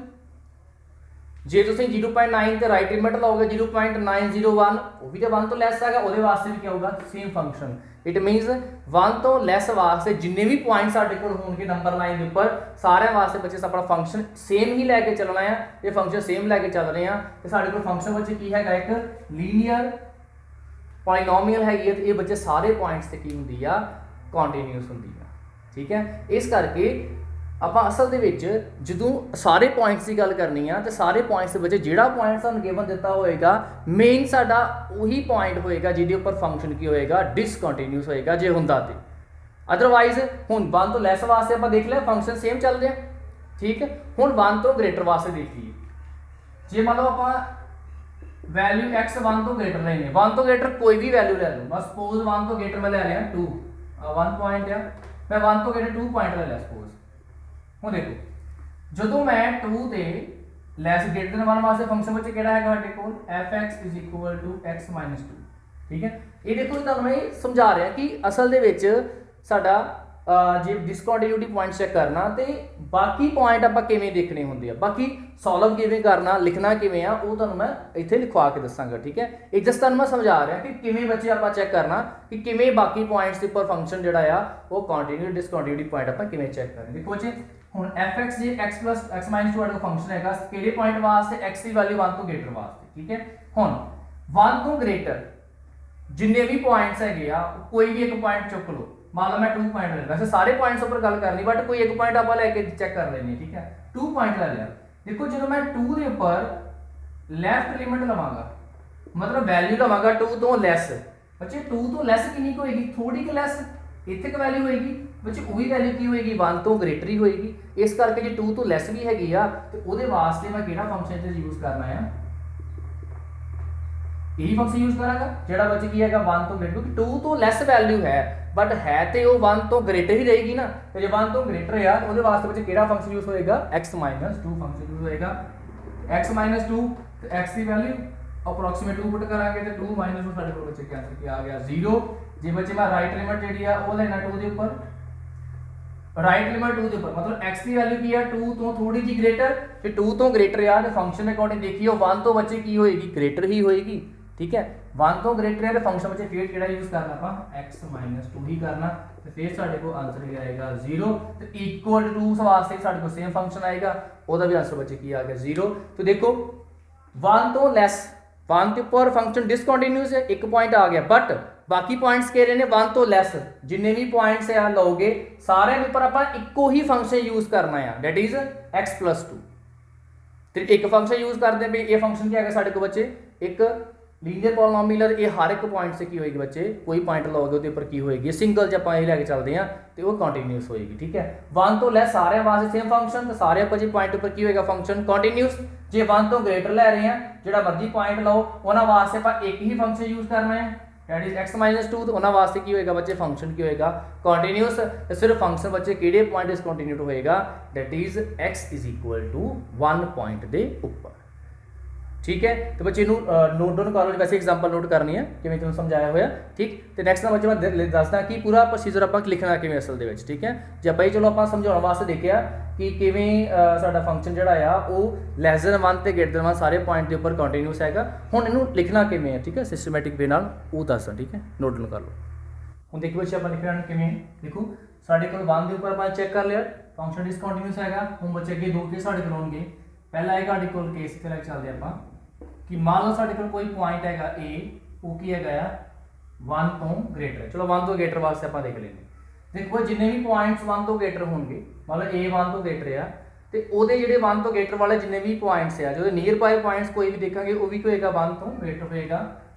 ਜੇ ਤੁਸੀਂ 0.9 ਤੇ ਰਾਈਟ ਲਿਮਿਟ ਲਓਗੇ 0.901 ਉਹ ਵੀ ਤਾਂ 1 ਤੋਂ ਲੈਸ ਹੈਗਾ ਉਹਦੇ ਵਾਸਤੇ ਵੀ ਕੀ ਆਊਗਾ ਸੇਮ ਫੰਕਸ਼ਨ। ਇਟ ਮੀਨਸ 1 ਤੋਂ ਲੈਸ ਵਾਸਤੇ ਜਿੰਨੇ ਵੀ ਪੁਆਇੰਟ ਸਾਡੇ ਕੋਲ ਹੋਣਗੇ ਨੰਬਰ ਲਾਈਨ ਦੇ ਉੱਪਰ ਸਾਰਿਆਂ ਵਾਸਤੇ ਬੱਚੇ ਆਪਣਾ ਫੰਕਸ਼ਨ ਸੇਮ ਹੀ ਲੈ ਕੇ ਚੱਲਣਾ ਆ। ਇਹ ਫੰਕਸ਼ਨ ਸੇਮ ਲੈ ਕੇ ਚੱਲ ਰਹੇ ਆ ਤੇ ਸਾਡੇ ਕੋਲ ਫੰਕਸ਼ਨ ਬੱਚੇ ਕੀ ਹੈਗਾ ਇੱਕ ਲੀਨੀਅਰ ਪੋਲੀਨੋਮੀਅਲ ਹੈਗੀ ਹੈ ਤੇ ਇਹ ਬੱਚੇ ਸਾਰੇ ਪੁਆਇੰਟਸ ਤੇ ਕੀ ਹੁੰਦੀ ਆ ਕੰਟੀਨਿਊਸ ਹੁੰਦੀ ਆ। ਠੀਕ ਹੈ, ਇਸ ਕਰਕੇ ਆਪਾਂ ਅਸਲ ਦੇ ਵਿੱਚ ਜਦੋਂ ਸਾਰੇ ਪੁਆਇੰਟਸ ਦੀ ਗੱਲ ਕਰਨੀ ਆ ਤੇ ਸਾਰੇ ਪੁਆਇੰਟਸ ਦੇ ਵਿੱਚ ਜਿਹੜਾ ਪੁਆਇੰਟ ਸਾਨੂੰ ਗਿਵਨ ਦਿੱਤਾ ਹੋਏਗਾ ਮੇਨ ਸਾਡਾ ਉਹੀ ਪੁਆਇੰਟ ਹੋਏਗਾ ਜਿਹਦੇ ਉੱਪਰ ਫੰਕਸ਼ਨ ਕੀ ਹੋਏਗਾ ਡਿਸਕੰਟੀਨਿਊਸ ਹੋਏਗਾ ਜੇ ਹੁੰਦਾ ਤੇ। ਅਦਰਵਾਈਜ਼ ਹੁਣ 1 ਤੋਂ ਲੈਸ ਵਾਸਤੇ ਆਪਾਂ ਦੇਖ ਲਿਆ ਫੰਕਸ਼ਨ ਸੇਮ ਚੱਲ ਰਿਹਾ। ਠੀਕ ਹੈ, ਹੁਣ 1 ਤੋਂ ਗ੍ਰੇਟਰ ਵਾਸਤੇ ਦੇਖ ਲਈਏ। ਜੇ ਮੰਨ ਲਓ ਆਪਾਂ ਵੈਲਿਊ x 1 ਤੋਂ ਗ੍ਰੇਟਰ ਲੈਣੀ ਹੈ 1 ਤੋਂ ਗ੍ਰੇਟਰ ਕੋਈ ਵੀ ਵੈਲਿਊ ਲੈ ਲਓ ਬਸ ਸਪੋਜ਼ 1 ਤੋਂ ਗ੍ਰੇਟਰ ਮੈਂ ਲੈ ਲਿਆ 2 1 ਪੁਆਇੰਟ ਆ ਮੈਂ 1 ਤੋਂ ਗ੍ਰੇਟਰ 2 ਪੁਆਇੰਟ ਲੈ ਲਿਆ ਸਪੋਜ਼। ਹੁਣ ਦੇਖੋ ਜਦੋਂ ਮੈਂ 2 ਤੇ ਲੈਸ ਗ੍ਰੇਟਰ ਦੈਨ 1 ਵਾਸਤੇ ਫੰਕਸ਼ਨ ਵਿੱਚ ਕਿਹੜਾ ਹੈਗਾ ਸਾਡੇ ਕੋਲ fx x - 2। ਠੀਕ ਹੈ, ਇਹ ਦੇਖੋ ਤੁਹਾਨੂੰ ਮੈਂ ਸਮਝਾ ਰਿਹਾ ਕਿ ਅਸਲ ਦੇ ਵਿੱਚ ਸਾਡਾ ਜੇ ਡਿਸਕੰਟੀਨਿਊਟੀ ਪੁਆਇੰਟ ਚੈੱਕ ਕਰਨਾ ਤੇ ਬਾਕੀ ਪੁਆਇੰਟ ਆਪਾਂ ਕਿਵੇਂ ਦੇਖਣੇ ਹੁੰਦੇ ਆ ਬਾਕੀ ਸੋਲਵ ਕਿਵੇਂ ਕਰਨਾ ਲਿਖਣਾ ਕਿਵੇਂ ਆ ਉਹ ਤੁਹਾਨੂੰ ਮੈਂ ਇੱਥੇ ਲਿਖਵਾ ਕੇ ਦੱਸਾਂਗਾ। ਠੀਕ ਹੈ, ਇਹ ਜਸਟ ਤੁਹਾਨੂੰ ਮੈਂ ਸਮਝਾ ਰਿਹਾ ਕਿ ਕਿਵੇਂ ਬੱਚੇ ਆਪਾਂ ਚੈੱਕ ਕਰਨਾ ਕਿ ਕਿਵੇਂ ਬਾਕੀ ਪੁਆਇੰਟਸ ਦੇ ਉੱਪਰ ਫੰਕਸ਼ਨ ਜਿਹੜਾ ਆ ਉਹ ਕੰਟੀਨਿਊਟੀ ਡਿਸਕੰਟੀਨਿਊਟੀ ਪੁਆਇੰਟ ਆਪਾਂ ਕਿਵੇਂ ਚੈੱਕ ਕਰਾਂਗੇ। ਦੇਖੋ ਜੀ ਹੁਣ fx ਜੇ x + x - 2 ਦਾ ਫੰਕਸ਼ਨ ਹੈਗਾ ਕਿਹੜੇ ਪੁਆਇੰਟ ਵਾਸਤੇ x ਦੀ ਵੈਲਿਊ 1 ਤੋਂ ਗ੍ਰੇਟਰ ਵਾਸਤੇ। ਠੀਕ ਹੈ, ਹੁਣ 1 ਤੋਂ ਗ੍ਰੇਟਰ ਜਿੰਨੇ ਵੀ ਪੁਆਇੰਟਸ ਹੈਗੇ ਆ ਕੋਈ ਵੀ ਇੱਕ ਪੁਆਇੰਟ ਚੁੱਕ ਲਓ ਮੰਨ ਲਓ ਮੈਂ 2 ਪੁਆਇੰਟ ਲੈ ਵੈਸੇ ਸਾਰੇ ਪੁਆਇੰਟਸ ਉੱਪਰ ਗੱਲ ਕਰਨੀ ਬਟ ਕੋਈ ਇੱਕ ਪੁਆਇੰਟ ਆਪਾਂ ਲੈ ਕੇ ਚੈੱਕ ਕਰ ਲੈਣੀ। ਠੀਕ ਹੈ, 2 ਪੁਆਇੰਟ ਲੈ ਲਿਆ। ਦੇਖੋ ਜਦੋਂ ਮੈਂ 2 ਦੇ ਉੱਪਰ ਲੈਫਟ ਲਿਮਿਟ ਲਵਾਂਗਾ ਮਤਲਬ ਵੈਲਿਊ ਲਵਾਂਗਾ 2 ਤੋਂ ਲੈਸ ਬੱਚੇ 2 ਤੋਂ ਲੈਸ ਕਿੰਨੀ ਕੁ ਹੋਏਗੀ ਥੋੜੀ ਕੁ ਲੈਸ ਇੱਥੇ ਕੁ ਵੈਲਿਊ ਹੋਏਗੀ ਬੱਚੇ ਉਹ ਵੀ ਵੈਲਿਊ ਕੀ ਹੋਏਗੀ 1 ਤੋਂ ਗ੍ਰੇਟਰ ਹੀ ਹੋਏਗੀ। ਇਸ ਕਰਕੇ ਜੇ 2 ਤੋਂ ਲੈਸ ਵੀ ਹੈਗੀ ਆ ਤੇ ਉਹਦੇ ਵਾਸਤੇ ਮੈਂ ਕਿਹੜਾ ਫੰਕਸ਼ਨ ਇੱਥੇ ਯੂਜ਼ ਕਰਨਾ ਆ ਇਹੀ ਫੰਕਸ਼ਨ ਯੂਜ਼ ਕਰਾਂਗਾ ਜਿਹੜਾ ਬੱਚੇ ਕੀ ਹੈਗਾ 1 ਤੋਂ ਗ੍ਰੇਟਰ ਕਿਉਂਕਿ 2 ਤੋਂ ਲੈਸ ਵੈਲਿਊ ਹੈ ਬਟ ਹੈ ਤੇ ਉਹ 1 ਤੋਂ ਗ੍ਰੇਟਰ ਹੀ ਰਹੇਗੀ ਨਾ ਤੇ ਜੇ 1 ਤੋਂ ਗ੍ਰੇਟਰ ਆ ਉਹਦੇ ਵਾਸਤੇ ਬੱਚੇ ਕਿਹੜਾ ਫੰਕਸ਼ਨ ਯੂਜ਼ ਹੋਏਗਾ x - 2 ਫੰਕਸ਼ਨ ਯੂਜ਼ ਹੋਏਗਾ। x - 2 ਤੇ x ਦੀ ਵੈਲਿਊ ਅਪਰੋਕਸੀਮੇਟ 2 ਪੁੱਟ ਕਰਾਂਗੇ ਤੇ 2 - 2 ਸਾਡੇ ਕੋਲ ਬੱਚੇ ਕੀ ਆਨਸਰ ਕੀ ਆ ਗਿਆ 0। ਜੇ ਬੱਚੇ ਮੈਂ ਰਾਈਟ ਲਿਮਿਟ ਜਿਹੜੀ ਆ ਉਹ ਲੈਣਾ 2 ਦੇ ਉੱਪਰ ਰਾਈਟ ਲਿਮਿਟ 2 ਦੇ ਉੱਪਰ ਮਤਲਬ x ਦੀ ਵੈਲਿਊ ਕੀ ਆ 2 ਤੋਂ ਥੋੜੀ ਜੀ ਗ੍ਰੇਟਰ ਤੇ 2 ਤੋਂ ਗ੍ਰੇਟਰ ਆ ਤੇ ਫੰਕਸ਼ਨ ਦੇ ਅਕੋਰਡਿੰਗ ਦੇਖੀਓ 1 ਤੋਂ ਬੱਚੇ ਕੀ ਹੋਏਗੀ ਗ੍ਰੇਟਰ ਹੀ ਹੋਏਗੀ। ਠੀਕ ਹੈ, 1 ਤੋਂ ਗ੍ਰੇਟਰ ਹੈ ਤੇ ਫੰਕਸ਼ਨ ਵਿੱਚ ਫਿਰ ਕਿਹੜਾ ਯੂਜ਼ ਕਰਨਾ ਆਪਾਂ x - 2 ਹੀ ਕਰਨਾ ਤੇ ਫਿਰ ਸਾਡੇ ਕੋਲ ਆਨਸਰ ਕੀ ਆਏਗਾ 0 ਤੇ ਇਕੁਅਲ ਟੂ ਵਾਸਤੇ ਸਾਡੇ ਕੋਲ ਸੇਮ ਫੰਕਸ਼ਨ ਆਏਗਾ ਉਹਦਾ ਵੀ ਆਨਸਰ ਬੱਚੇ ਕੀ ਆ ਗਿਆ 0। तो देखो 1 ਤੋਂ ਲੈਸ 1 ਦੇ ਉੱਪਰ ਫੰਕਸ਼ਨ ਡਿਸਕੰਟੀਨਿਊਸ ਹੈ ਇੱਕ ਪੁਆਇੰਟ ਆ ਗਿਆ ਬਟ ਬਾਕੀ ਪੁਆਇੰਟਸ ਕਹਿ ਰਹੇ ਨੇ 1 ਤੋਂ ਲੈਸ ਜਿੰਨੇ ਵੀ ਪੁਆਇੰਟਸ ਆ ਲਓਗੇ ਸਾਰਿਆਂ ਦੇ ਉੱਪਰ ਆਪਾਂ ਇੱਕੋ ਹੀ ਫੰਕਸ਼ਨ ਯੂਜ਼ ਕਰਨਾ ਆ ਦੈਟ ਇਜ਼ x + 2 ਤੇ ਇੱਕ ਫੰਕਸ਼ਨ ਯੂਜ਼ ਕਰਦੇ ਵੀ ਇਹ ਫੰਕਸ਼ਨ ਕੀ ਹੈਗਾ ਸਾਡੇ ਕੋਲ ਬੱਚੇ ਇੱਕ ਲੀਨੀਅਰ ਪੋਲੀਨੋਮੀਅਲ ਇਹ ਹਰ ਇੱਕ ਪੁਆਇੰਟ से ਕੀ ਹੋਏਗੀ ਬੱਚੇ ਕੋਈ ਪੁਆਇੰਟ ਲਓਗੇ ਉਹਦੇ ਉੱਪਰ ਕੀ ਹੋਏਗੀ ਸਿੰਗਲ ਜੇ ਆਪਾਂ ਇਹ ਲੈ ਕੇ ਚੱਲਦੇ ਆ ਤੇ ਉਹ ਕੰਟੀਨਿਊਸ ਹੋਏਗੀ। ਠੀਕ ਹੈ, 1 ਤੋਂ ਲੈਸ ਸਾਰਿਆਂ ਵਾਸਤੇ ਸੇਮ ਫੰਕਸ਼ਨ ਤੇ ਸਾਰੇ ਆਪਾਂ ਜੀ ਪੁਆਇੰਟ ਉੱਪਰ ਕੀ ਹੋਏਗਾ ਫੰਕਸ਼ਨ ਕੰਟੀਨਿਊਸ। ਜੇ 1 ਤੋਂ ਗ੍ਰੇਟਰ ਲੈ ਰਹੇ ਆ ਜਿਹੜਾ ਮਰਜ਼ੀ ਪੁਆਇੰਟ ਲਓ ਉਹਨਾਂ ਵਾਸਤੇ ਆਪਾਂ ਇੱਕ ਹੀ ਫੰਕਸ਼ਨ ਯੂਜ਼ ਕਰਨਾ ਹੈ ਦੈਟ ਇਜ਼ x - 2 ਤੇ ਉਹਨਾਂ ਵਾਸਤੇ ਕੀ ਹੋਏਗਾ ਬੱਚੇ ਫੰਕਸ਼ਨ ਕੀ ਹੋਏਗਾ ਕੰਟੀਨਿਊਸ ਤੇ ਸਿਰਫ ਫੰਕਸ਼ਨ ਬੱਚੇ ਕਿਹੜੇ ਪੁਆਇੰਟ ਡਿਸਕੰਟੀਨਿਊਟ ਹੋਏਗਾ ਦੈਟ ਇਜ਼ x = 1 ਪੁਆਇੰਟ ਦੇ ਉੱਪਰ। ठीक है। तो बच्चे नोट डाउन कर लो, वैसे एग्जाम्पल नोट करनी है किवें तुहानूं समझाया होया, ठीक। तो नैक्सट ना बच्चे मैं दसदा कि पूरा प्रोसीजर आपां लिखना किवें असल दे विच, ठीक है। जे भाई चलो आपां समझाउण वास्ते देखिया कि किवें साडा फंक्शन जिहड़ा आ वो लैस दैन 1 ते ग्रेटर दैन 1 सारे पॉइंट के उपर कंटीन्यूस हैगा। हुण इहनूं लिखना किवें है, ठीक है, सिस्टमैटिक वे नाल वो दसदा, ठीक है। नोट डाउन कर लो। हुण देखो बच्चे आपां लिखना किवें, देखो साडे कोल 1 दे उपर आपां चैक कर लिया फंक्शन डिसकंटीन्यूस हैगा। हुण बच्चे अगे दो केस साडे कोल होणगे। पहला है साडे कोल केस इत्थे लैके चलदे आपां कि मान लो साडे कोल कोई पॉइंट हैगा ए, वो की हैगा 1 तो ग्रेटर, चलो 1 तो ग्रेटर वास्ते आपां देख लेंगे। देखो जिन्ने भी पॉइंट्स 1 तो ग्रेटर होणगे, मान लो ए 1 तो ग्रेटर आ, ते ओदे जिहड़े 1 तो ग्रेटर वाले जिन्ने भी पॉइंट्स आ, जो नियर बाय पॉइंट्स कोई भी देखांगे वो भी होएगा 1 तो ग्रेटर होएगा।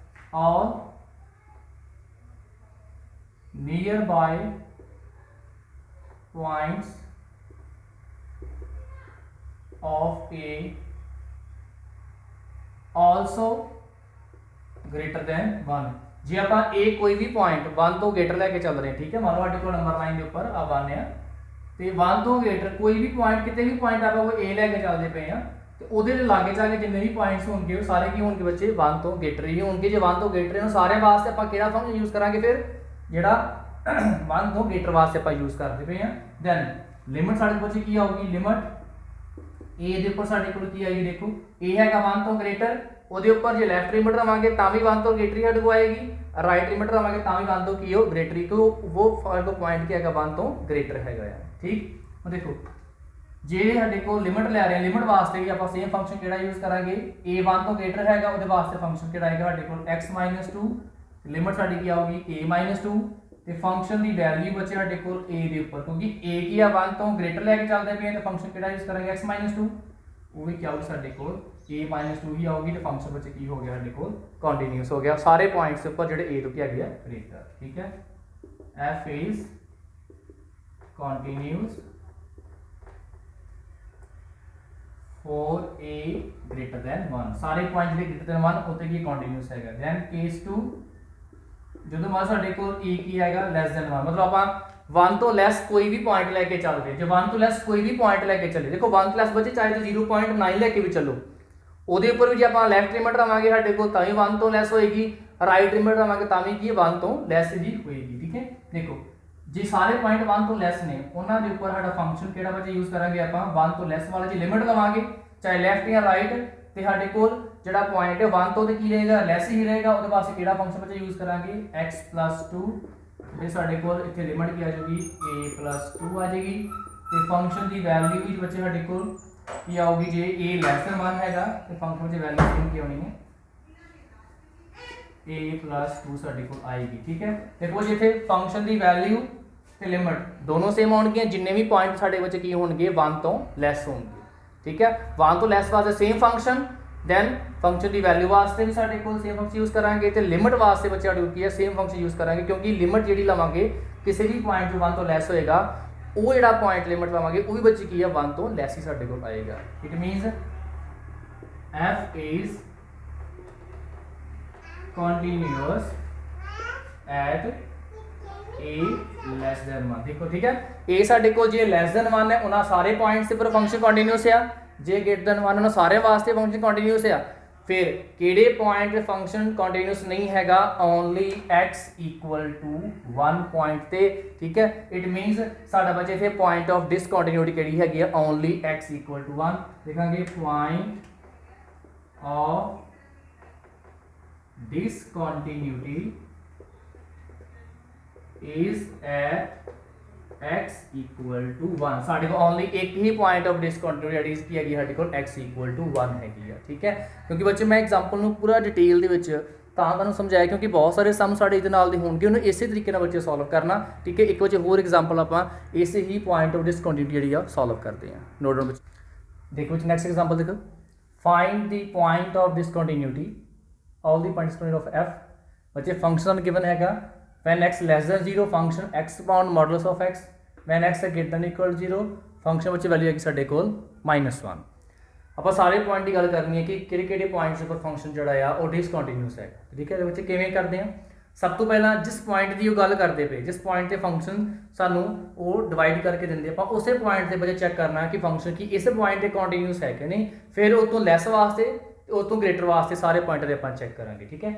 All near by points of A also greater than 1। जे आप ए कोई भी पॉइंट 1 तो ग्रेटर लैके चल रहे हैं, ठीक है। मान लो साडे कोल नंबर लाइन के उपर आ 1 है, तो 1 तो ग्रेटर कोई भी पॉइंट कितने भी पॉइंट आप ए लैके चलते पे हैं, तो वो लागे जाके जिन्ने भी पॉइंट्स होंगे सारे की होंगे बच्चे 1 तो ग्रेटर ही होंगे। जो 1 तो ग्रेटर है सारे वास्ते आप केड़ा फंक्शन यूज करांगे, फिर जिहड़ा 1 तो ग्रेटर वास्ते आप यूज करते पे हैं। दैन लिमिट साडे बच्चे की आऊगी, लिमिट ए दे उपर साडे कोल की आएगी, देखो ए हैगा 1 तो ग्रेटर, ਉਹਦੇ ਉੱਪਰ ਜੇ ਲੈਫਟ ਲਿਮਿਟ ਰਵਾਂਗੇ ਤਾਂ ਵੀ 1 ਤੋਂ ग्रेटर ही ਸਾਡੇ ਕੋ ਆਏਗੀ, ਰਾਈਟ ਲਿਮਿਟ ਰਵਾਂਗੇ ਤਾਂ ਵੀ 1 ਤੋਂ ਕੀ ਹੋ ग्रेटर ही, ਉਹ ਸਾਡੇ ਪੁਆਇੰਟ ਕੀ ਹੈਗਾ 1 ਤੋਂ ग्रेटर ਹੈਗਾ ਆ, ਠੀਕ। ਹੁਣ ਦੇਖੋ ਜੇ ਸਾਡੇ ਕੋ ਲਿਮਿਟ ਲੈ ਰਹੇ ਹਾਂ, ਲਿਮਿਟ ਵਾਸਤੇ ਵੀ ਆਪਾਂ ਸੇਮ ਫੰਕਸ਼ਨ ਕਿਹੜਾ ਯੂਜ਼ ਕਰਾਂਗੇ, a 1 ਤੋਂ ग्रेटर ਹੈਗਾ ਉਹਦੇ ਵਾਸਤੇ ਫੰਕਸ਼ਨ ਕਿਹੜਾ ਆਏਗਾ ਸਾਡੇ ਕੋਲ x - 2, ਲਿਮਿਟ ਸਾਡੀ ਕੀ ਆਊਗੀ a - 2, ਤੇ ਫੰਕਸ਼ਨ ਦੀ ਵੈਲਿਊ ਬਚੇ ਸਾਡੇ ਕੋਲ a ਦੇ ਉੱਪਰ, ਕਿਉਂਕਿ a ਕੀ ਆ 1 ਤੋਂ ग्रेटर ਲੈ ਕੇ ਚੱਲਦੇ ਪਏ ਆ, ਤੇ ਫੰਕਸ਼ਨ ਕਿਹੜਾ ਯੂਜ਼ ਕਰਾਂਗੇ x - 2, वो भी क्या होगी साढ़े को a - 2 ही आऊगी, तो फंक्शन बच्चे की हो गया साढ़े को कंटीन्यूअस हो गया सारे पॉइंट्स ऊपर जो a तो क्या गया ग्रेटर, ठीक है। f is continuous for a greater than 1, सारे पॉइंट जो ग्रेटर दैन 1 होते की कंटीन्यूअस हैगा। दैन केस 2 जो मान साढ़े को a की हैगा लैस दैन 1, मतलब आप 1 तो लैस कोई भी पॉइंट लेके चल रहे, जो 1 तो लैस कोई भी पॉइंट लेके चले, देखो 1 तो लैस बच्चे चाहे तो 0.9 लेके भी चलो, ਉਹਦੇ ਉੱਪਰ ਵੀ ਜੇ ਆਪਾਂ ਲੈਫਟ ਲਿਮਿਟ ਰਵਾਂਗੇ ਸਾਡੇ ਕੋਲ ਤਾਂ ਵੀ 1 ਤੋਂ ਲੈਸ ਹੋਏਗੀ, ਰਾਈਟ ਲਿਮਿਟ ਰਵਾਂਗੇ ਤਾਂ ਵੀ ਕੀ 1 ਤੋਂ ਲੈਸ ਹੀ ਹੋਏਗੀ, ਠੀਕ ਹੈ। ਦੇਖੋ ਜੇ ਸਾਰੇ ਪੁਆਇੰਟ 1 ਤੋਂ ਲੈਸ ਨੇ ਉਹਨਾਂ ਦੇ ਉੱਪਰ ਸਾਡਾ ਫੰਕਸ਼ਨ ਕਿਹੜਾ ਬੱਚੇ ਯੂਜ਼ ਕਰਾਂਗੇ ਆਪਾਂ 1 ਤੋਂ ਲੈਸ ਵਾਲੇ, ਜੇ ਲਿਮਿਟ ਲਵਾਂਗੇ ਚਾਹੇ ਲੈਫਟ ਜਾਂ ਰਾਈਟ, ਤੇ ਸਾਡੇ ਕੋਲ ਜਿਹੜਾ ਪੁਆਇੰਟ ਹੈ 1 ਤੋਂ ਤੇ ਕੀ ਰਹੇਗਾ ਲੈਸ ਹੀ ਰਹੇਗਾ, ਉਹਦੇ ਵਾਸਤੇ ਕਿਹੜਾ ਫੰਕਸ਼ਨ ਬੱਚੇ ਯੂਜ਼ ਕਰਾਂਗੇ x + 2, ਤੇ ਸਾਡੇ ਕੋਲ ਇੱਥੇ ਲਿਮਿਟ ਕੀ ਆ ਜਾਊਗੀ a + 2 ਆ ਜਾਏਗੀ, ਤੇ ਫੰਕਸ਼ਨ ਦੀ ਵੈਲਿਊ ਵੀ ਬੱਚੇ ਸਾਡੇ ਕੋਲ ਕੀ ਆਊਗੀ, ਜੇ a ਲੈਸ दैन 1 ਹੈਗਾ ਤੇ ਫੰਕਸ਼ਨ ਦੀ ਵੈਲਿਊ ਸੇਮ ਕੀ ਹੋਣੀ ਹੈ a + 2 ਸਾਡੇ ਕੋਲ ਆਏਗੀ, ਠੀਕ ਹੈ। ਦੇਖੋ ਜੀ ਇੱਥੇ ਫੰਕਸ਼ਨ ਦੀ ਵੈਲਿਊ ਤੇ ਲਿਮਿਟ ਦੋਨੋਂ ਸੇਮ ਹੋਣਗੀਆਂ, ਜਿੰਨੇ ਵੀ ਪੁਆਇੰਟ ਸਾਡੇ ਵਿੱਚ ਕੀ ਹੋਣਗੇ 1 ਤੋਂ ਲੈਸ ਹੋਣਗੇ, ਠੀਕ ਹੈ। 1 ਤੋਂ ਲੈਸ ਵਾਸਤੇ ਸੇਮ ਫੰਕਸ਼ਨ, दैन फंक्शन की वैल्यू वास्ते भी साडे कोल सेम फंक्शन यूज़ करांगे, ते लिमिट वास्ते बच्चे साडे की है सेम फंक्शन यूज़ करांगे, क्योंकि लिमिट जी लवांगे किसी भी पॉइंट जो 1 तो लैस होएगा वो जो पॉइंट लिमिट लवांगे वो भी बच्चे की है 1 तो लैस ही साडे कोल आएगा। It means f is continuous at a less than 1, देखो ठीक है। a साडे कोल जे less than 1 है उन्हां सारे पॉइंट्स पर फंक्शन कंटीन्यूअस है, जे ग्रेटर दैन 1 उन्हां सारे वास्ते फंक्शन कंटीन्यूअस है। फिर किहड़े पॉइंट फंक्शन कंटीन्यूअस नहीं हैगा, ओनली x = 1 पॉइंट ते, ठीक है। इट मीन्स साडा बचे इत्थे पॉइंट ऑफ डिसकंटीन्यूटी किहड़ी हैगी है, ओनली x = 1 देखांगे, point of discontinuity is at x = 1, साडे को ओनली एक ही पॉइंट ऑफ डिसकंटीन्यूटी की हैगी साडे को x = 1 हैगी है, ठीक है। क्योंकि बच्चे मैं एग्जांपल ਨੂੰ पूरा डिटेल ਦੇ ਵਿੱਚ ਤਾਂ ਤੁਹਾਨੂੰ ਸਮਝਾਇਆ ਕਿਉਂਕਿ ਬਹੁਤ ਸਾਰੇ ਸਮ ਸਾਡੇ ਇਹਦੇ ਨਾਲ ਦੇ ਹੋਣਗੇ, ਉਹਨੂੰ ਇਸੇ ਤਰੀਕੇ ਨਾਲ ਬੱਚੇ ਸੋਲਵ ਕਰਨਾ, ਠੀਕ ਹੈ। ਇੱਕ ਬੱਚੇ ਹੋਰ ਐਗਜ਼ਾਮਪਲ ਆਪਾਂ ਇਸੇ ਹੀ ਪੁਆਇੰਟ ਆਫ ਡਿਸਕੰਟੀਨਿਊਟੀ ਜਿਹੜੀ ਆ ਸੋਲਵ ਕਰਦੇ ਆ। ਨੋਟ ਡਾਊਨ ਬੱਚੇ ਦੇਖੋ ਜੀ ਨੈਕਸਟ ਐਗਜ਼ਾਮਪਲ ਦੇਖੋ, find the point of discontinuity all the points of f, बच्चे फंक्शन गिवन हैगा when x less than 0 function x bound modulus of x, when x greater than equal 0 function बच्चे value हैगी साडे कोल -1। ਆਪਾਂ ਸਾਰੇ point ਦੀ ਗੱਲ ਕਰਨੀ ਹੈ ਕਿ ਕਿਹੜੇ ਪੁਆਇੰਟਸ ਉੱਪਰ ਫੰਕਸ਼ਨ ਜਿਹੜਾ ਆ ਉਹ ਡਿਸਕੰਟੀਨਿਊਸ ਹੈ, ਠੀਕ ਹੈ। ਇਹਦੇ ਵਿੱਚ ਕਿਵੇਂ ਕਰਦੇ ਆ, ਸਭ ਤੋਂ ਪਹਿਲਾਂ ਜਿਸ ਪੁਆਇੰਟ ਦੀ ਉਹ ਗੱਲ ਕਰਦੇ ਪਏ, ਜਿਸ ਪੁਆਇੰਟ ਤੇ ਫੰਕਸ਼ਨ ਸਾਨੂੰ ਉਹ ਡਿਵਾਈਡ ਕਰਕੇ ਦਿੰਦੇ ਆਪਾਂ ਉਸੇ ਪੁਆਇੰਟ ਦੇ ਵਿੱਚ ਚੈੱਕ ਕਰਨਾ ਕਿ ਫੰਕਸ਼ਨ ਕੀ ਇਸ ਪੁਆਇੰਟ ਤੇ ਕੰਟੀਨਿਊਸ ਹੈ ਕਿ ਨਹੀਂ। ਫਿਰ ਉਹ ਤੋਂ ਲੈਸ ਵਾਸਤੇ तो उस तो ग्रेटर वास्ते सारे पॉइंट दे आपां चैक करांगे। ठीक है,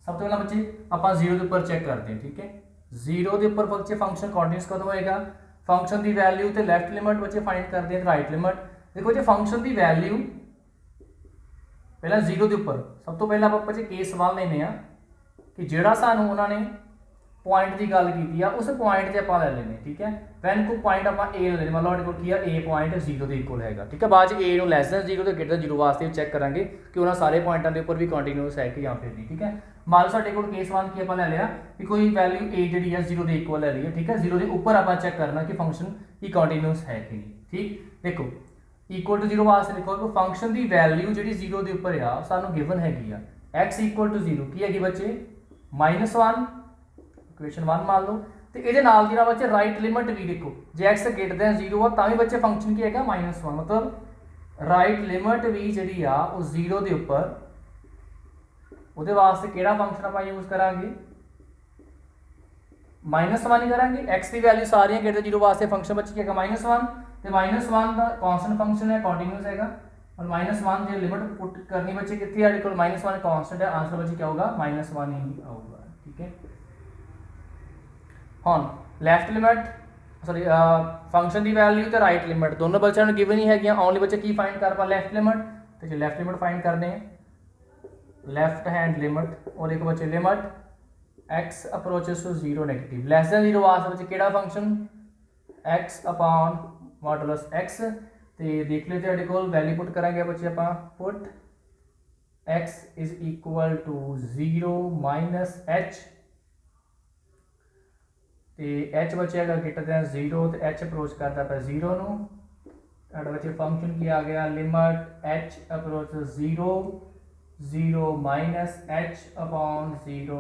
सब तो पहला बच्चे आपां 0 के उपर चैक करते हैं। ठीक है, 0 के उपर बच्चे फंक्शन कॉन्टीन्यूस कदों होएगा, फंक्शन की वैल्यू तो लैफ्ट लिमिट बच्चे फाइंड करते हैं, राइट लिमिट। देखो बच्चे फंक्शन की वैल्यू पहला 0 के उपर सब तो पहला आप बच्चे केस सवाल लेने आ कि जिहड़ा सानू उन्होंने पॉइंट की गल की है उस पॉइंट से आप ले लेने। ठीक है, वैन को पॉइंट आप ए ले लेने, मतलब हमारे को ए पॉइंट 0 के इक्वल है। ठीक है, बाद ए नू लैस दैन 0 तो ग्रेटर 0 वास्ते चैक करांगे कि उन्होंने सारे पॉइंटों के उपर भी कंटीन्यूअस है कि या फिर नहीं। ठीक है, मान लो साडे कोल केस 1 की आप ले लिया कि कोई वैल्यू ए जी है 0 के इक्वल ले ली है। ठीक है, 0 के उपर आप चैक करना कि फंक्शन की कंटीन्यूअस है कि नहीं। ठीक, देखो इक्वल टू 0 वास्ते देखो कि फंक्शन की वैल्यू जी 0 के उपर आ सानू गिवन हैगी आ एक्स इक्वल टू 0 की हैगी बच्चे -1, इक्वेशन 1 मान लो। तो ये बच्चे राइट लिमिट भी देखो जे एक्स ग्रेटर दैन 0 आ तां भी बच्चे फंक्शन की है -1, मतलब राइट लिमिट भी जी आ 0 के उपर उहदे वास्ते किहड़ा फंक्शन आप यूज करांगे -1 ही करांगे। एक्स की वैल्यू सारियां ग्रेटर 0 वास्ते फंक्शन बच्चे की है -1 तो -1 का कॉन्स्टेंट फंक्शन है, कॉन्टीन्यूअस है और -1 जो लिमिट पुट करनी बच्चे कितनी है -1 कॉन्स्टेंट है, आंसर बच्चे क्या होगा -1 ही आऊगा। ठीक है, हाँ लैफ्ट लिमिट सॉरी फंक्शन की वैल्यू तो राइट लिमिट दोनों बच्चों ने गिवन ही है, ओनली बच्चे की फाइंड कर पा लैफ्ट लिमिट, तो जो लैफ्ट लिमिट फाइंड करने लैफ्ट हैंड लिमिट और एक बच्चे limit x approaches to 0 negative less than 0 वास्ते बच्चे केड़ा function x upon modulus x. तो देख लो तेरे को वैल्यू पुट करेंगे बच्चे आप put x is equal to 0 minus h तो एच बचेगा ग्रेटर दैन 0 तो एच अप्रोच करता पे 0 नू बच्चे फंक्शन की आ गया limit H approach 0 0 minus h upon 0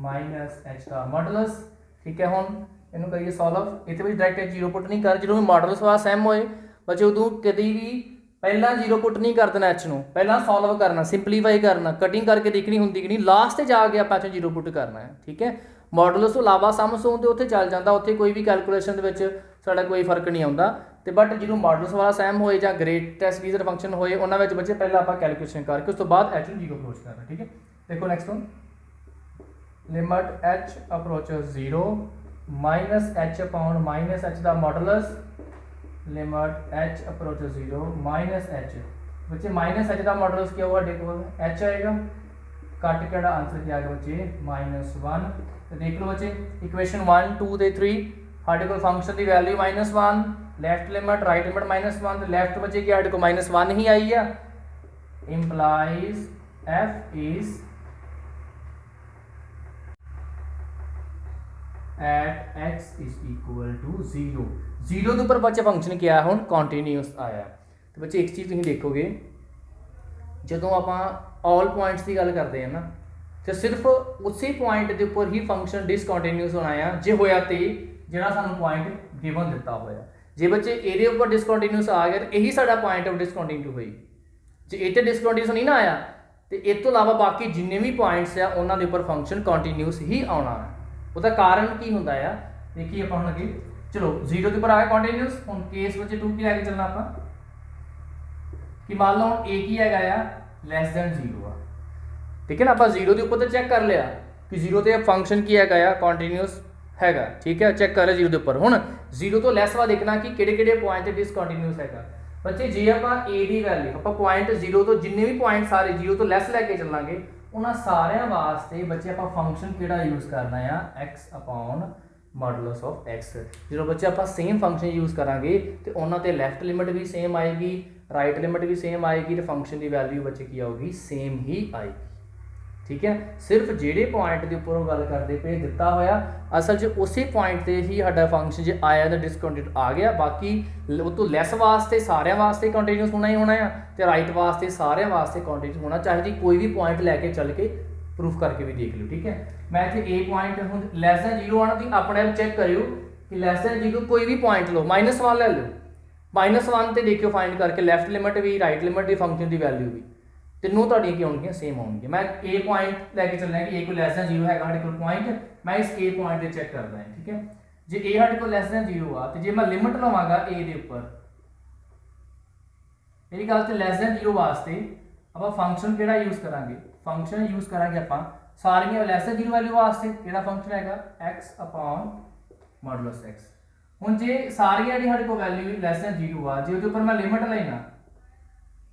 minus h का मॉडुलस। ठीक है, हुण इनू करिए सॉल्व। इत्थे विच डायरेक्ट 0 पुट नहीं कर, जो मॉडुलस वाला सैम होए बच्चे उदों कभी भी पहला 0 पुट नहीं कर देना एच नू, पहला सॉल्व करना सिंपलीफाई करना कटिंग करके देखनी होंगी कि नहीं, लास्ट से जाके आप 0 पुट करना है। ठीक है, मॉडुलस तो इलावा सम सो तो उत्थे चल जाता, उत्थे कोई भी कैलकुलेशन दे विच साडा कोई फर्क नहीं आता। तो बट जो मॉडुलस वाला सैम होए या ग्रेटेस्ट रीजन फंक्शन होए उन्होंने बच्चे पहले आप कैलकुलेशन करके उस तो बाद एच नू 0 अप्रोच करना। ठीक है, देखो next one limit h approaches 0 minus h upon minus h का modulus limit h approaches 0 minus h बच्चे माइनस एच का मॉडुलस क्या होगा देखो एच आएगा कट के आंसर क्या आएगा बच्चे -1। तो देख लो बच्चे इक्वेशन 1 2 ते 3 साढ़े को फंक्शन की value -1 left limit right limit -1 तो लैफ्ट बच्चे की साढ़े को -1 ही आई है, implies f is at x is equal to 0 0 के उपर बच्चे फंक्शन क्या है हुण कॉन्टीन्यूअस आया। तो बच्चे एक चीज़ तुसीं देखोगे जदों आपां ऑल पॉइंट्स की गल करते हैं ना तो सिर्फ उसी पॉइंट के उपर ही फंक्शन डिसकॉन्टीन्यूअस होना है जे होया तो जिहड़ा सानूं पॉइंट गिवन दिता होया। जे बच्चे ये उपर डिसकॉन्टीन्यूअस आ गया तो यही साडा पॉइंट ऑफ डिसकॉन्टीन्यू हुई, जे इत्थे डिसकॉन्टीन्यूअस नहीं ना आया तो इस तो इलावा बाकी जिन्ने भी पॉइंट्स आ उन्हां दे उपर फंक्शन कॉन्टीन्यूअस ही आना है। उसका कारण की होंदा है देखिए आप हम लगे चलो 0 के उपर आ गया कॉन्टीन्यूअस। हुण केस बच्चे 2 की लैके चलना आप कि मान लो ए की है लैस दैन 0 आ। ठीक है ना, आप 0 के उपर तो चैक कर लिया कि 0 तो फंक्शन की है कॉन्टीन्यूअस हैगा। ठीक है, चैक कर लिया 0 के उपर। हुण 0 तो लैस वा देखना कि किहड़े पॉइंट डिसकॉन्टीन्यूअस हैगा बच्चे जे आप ए की वैल्यू आप पॉइंट 0 तो जिन्ने भी पॉइंट सारे 0 तो लैस लैके चलांगे उन्होंने सारे वास्ते बच्चे आप फंक्शन किहड़ा यूज करना है x upon modulus of x. जो बच्चे आप सेम फंक्शन यूज करांगे तो उन्होंने लैफ्ट लिमिट भी सेम आएगी राइट लिमिट भी सेम आएगी तो फंक्शन की वैल्यू बच्चे की आएगी सेम ही आएगी। ठीक है, सिर्फ जेडे पॉइंट के उपर गल करते पे दिता होया असल च उसी पॉइंट से ही साडा फंक्शन जो आया तो डिसकॉन्टीन्यूअस आ गया, बाकी उस तो लैस वास्ते सारे वास्ते कॉन्टीन्यूअस होना ही होना है तो राइट वास्ते सारे वास्ते कॉन्टीन्यूअस होना चाहे जी कोई भी पॉइंट लैके चल के प्रूफ करके भी देख लो। ठीक है, मैं इतने ए पॉइंट हूँ लैस दैन 0 आना तुम अपने आप चैक करियो कि लैस दैन 0 कोई भी पॉइंट लो -1 ले लो -1 तो देखियो फाइंड करके लैफ्ट लिमिट भी राइट लिमिट भी फंक्शन की वैल्यू भी तीनों की आउणगियां सेम आउणगियां। मैं ए पॉइंट लैके चलना है कि ए को लैस दैन 0 है साढ़े को पॉइंट मैं इस ए पॉइंट से चैक करदा है। ठीक है, जे ए साढ़े को लैस दैन 0 आ तो जे मैं लिमिट लवांगा ए दे उपर मेरी गल तो लैस दैन 0 वास्ते ਆਪਾਂ ਫੰਕਸ਼ਨ ਕਿਹੜਾ ਯੂਜ਼ ਕਰਾਂਗੇ, ਫੰਕਸ਼ਨ ਯੂਜ਼ ਕਰਾਂਗੇ ਆਪਾਂ ਸਾਰੀਆਂ ਲੈਸ ਦੈਨ 0 ਵੈਲਿਊ ਵਾਸਤੇ। ਕਿਹੜਾ ਫੰਕਸ਼ਨ ਹੈਗਾ, x ਅਪੋਨ ਮੋਡੂਲਸ x। ਹੁਣ ਜੇ ਸਾਰੀਆਂ ਦੀ ਸਾਡੇ ਕੋਲ ਵੈਲਿਊ ਲੈਸ ਦੈਨ 0 ਆ, ਜੇ ਉਹਦੇ ਉੱਪਰ ਮੈਂ ਲਿਮਟ ਲੈਣਾ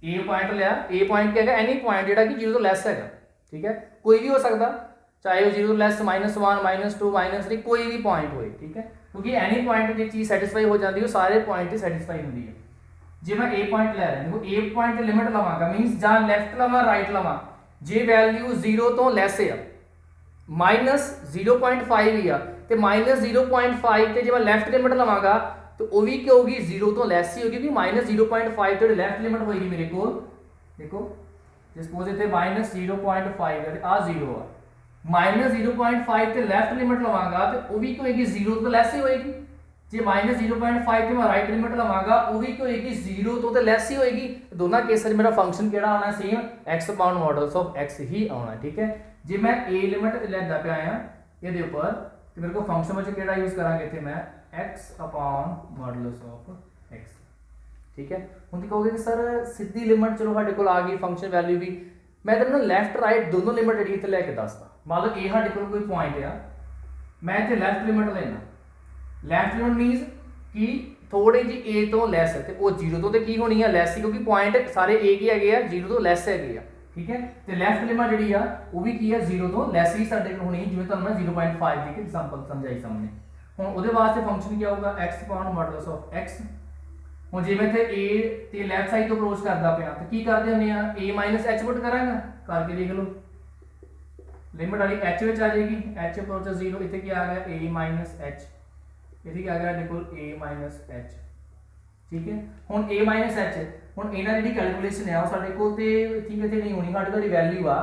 a ਪੁਆਇੰਟ ਲਿਆ, a ਪੁਆਇੰਟ ਕੀ ਹੈਗਾ, ਐਨੀ ਪੁਆਇੰਟ ਜਿਹੜਾ ਕਿ 0 ਤੋਂ ਲੈਸ ਹੈਗਾ, ਠੀਕ ਹੈ, ਕੋਈ ਵੀ ਹੋ ਸਕਦਾ, ਚਾਹੇ ਉਹ 0 ਤੋਂ ਲੈਸ -1 -2 -3 ਕੋਈ ਵੀ ਪੁਆਇੰਟ ਹੋਏ, ਠੀਕ ਹੈ, ਕਿਉਂਕਿ ਐਨੀ ਪੁਆਇੰਟ ਜੇ ਚੀਜ਼ ਸੈਟੀਸਫਾਈ ਹੋ ਜਾਂਦੀ ਉਹ ਸਾਰੇ ਪੁਆਇੰਟ ਤੇ ਸੈਟੀਸਫਾਈ ਹੁੰਦੀ ਹੈ। ਜੇ ਮੈਂ a ਪੁਆਇੰਟ ਲੈ ਰਿਹਾ, ਦੇਖੋ a ਪੁਆਇੰਟ ਤੇ ਲਿਮਟ ਲਵਾਂਗਾ, ਮੀਨਸ ਜਾਂ ਲੈਫਟ ਲਵਾਂ ਰਾਈਟ ਲਵਾਂ, ਜੇ ਵੈਲਿਊ 0 ਤੋਂ ਲੈਸ ਆ -0.5 ਹੀ ਆ ਤੇ -0.5 ਤੇ ਜੇ ਮੈਂ ਲੈਫਟ ਲਿਮਟ ਲਵਾਂਗਾ तो वो भी क्या होगी, 0 तो लैस ही होगी, क्योंकि -0.5 तो लेफ्ट लिमिट होगी मेरे को। देखो सपोज इतने -0.5 है आ 0 आ, -0.5 तो लेफ्ट लिमिट लवांगा तो वो भी क्या होगी, 0 तो लैस ही होएगी। जे -0.5 तो मैं राइट लिमिट लवांगा वो भी क्या होगी, 0 तो लैस ही होएगी। दोनों केस मेरा फंक्शन केड़ा आना same x upon modulus of x ही आना, ठीक है। जे मैं a लिमिट लेंदा पे आया ये ऊपर तो मेरे को फंक्शन में केड़ा यूज करांगे इत्थे मैं x upon modulus of x, ठीक है। हुण कहोगे कि सर सीधी लिमिट चलो साडे कोल आ गई, फंक्शन वैल्यू भी मैं तेरे लेफ्ट राइट दोनों लिमिट जेडी इत्थे लेके दसदा। मान लो a साडे कोल कोई पॉइंट आ, मैं इत्थे लेफ्ट लिमिट लेना, लेफ्ट लिमिट मीनस कि थोड़ी जी a तो लैस है, तो 0 तो की होनी है लैस ही, क्योंकि पॉइंट सारे a की है 0 तो लैस है, ठीक है। तो लेफ्ट लिमिट जी आ वो भी की है 0 तो लैस ही साडे कोल होनी, जिवें तुहानूं मैं 0.5 दी एग्जांपल समझाई सामने। हुण उहदे वास्ते फंक्शन क्या होगा, x upon modulus of x। हुण जे मैं इत्थे a ते लेफ्ट साइड तो अप्रोच करदा पिया तो की करदे हुंदे आ, a माइनस h पुट करांगा, करके देख लो लिमिट वाली h विच आ जाएगी, h अप्रोच 0, इत्थे क्या आ गया a माइनस h, इत्थे क्या आ गया देखो a माइनस h, ठीक है। हुण a माइनस h हुण इहनां दी कैलकुलेशन है साडे कोल ते ठीक इत्थे नहीं होनी, साडे कोल वैल्यू आ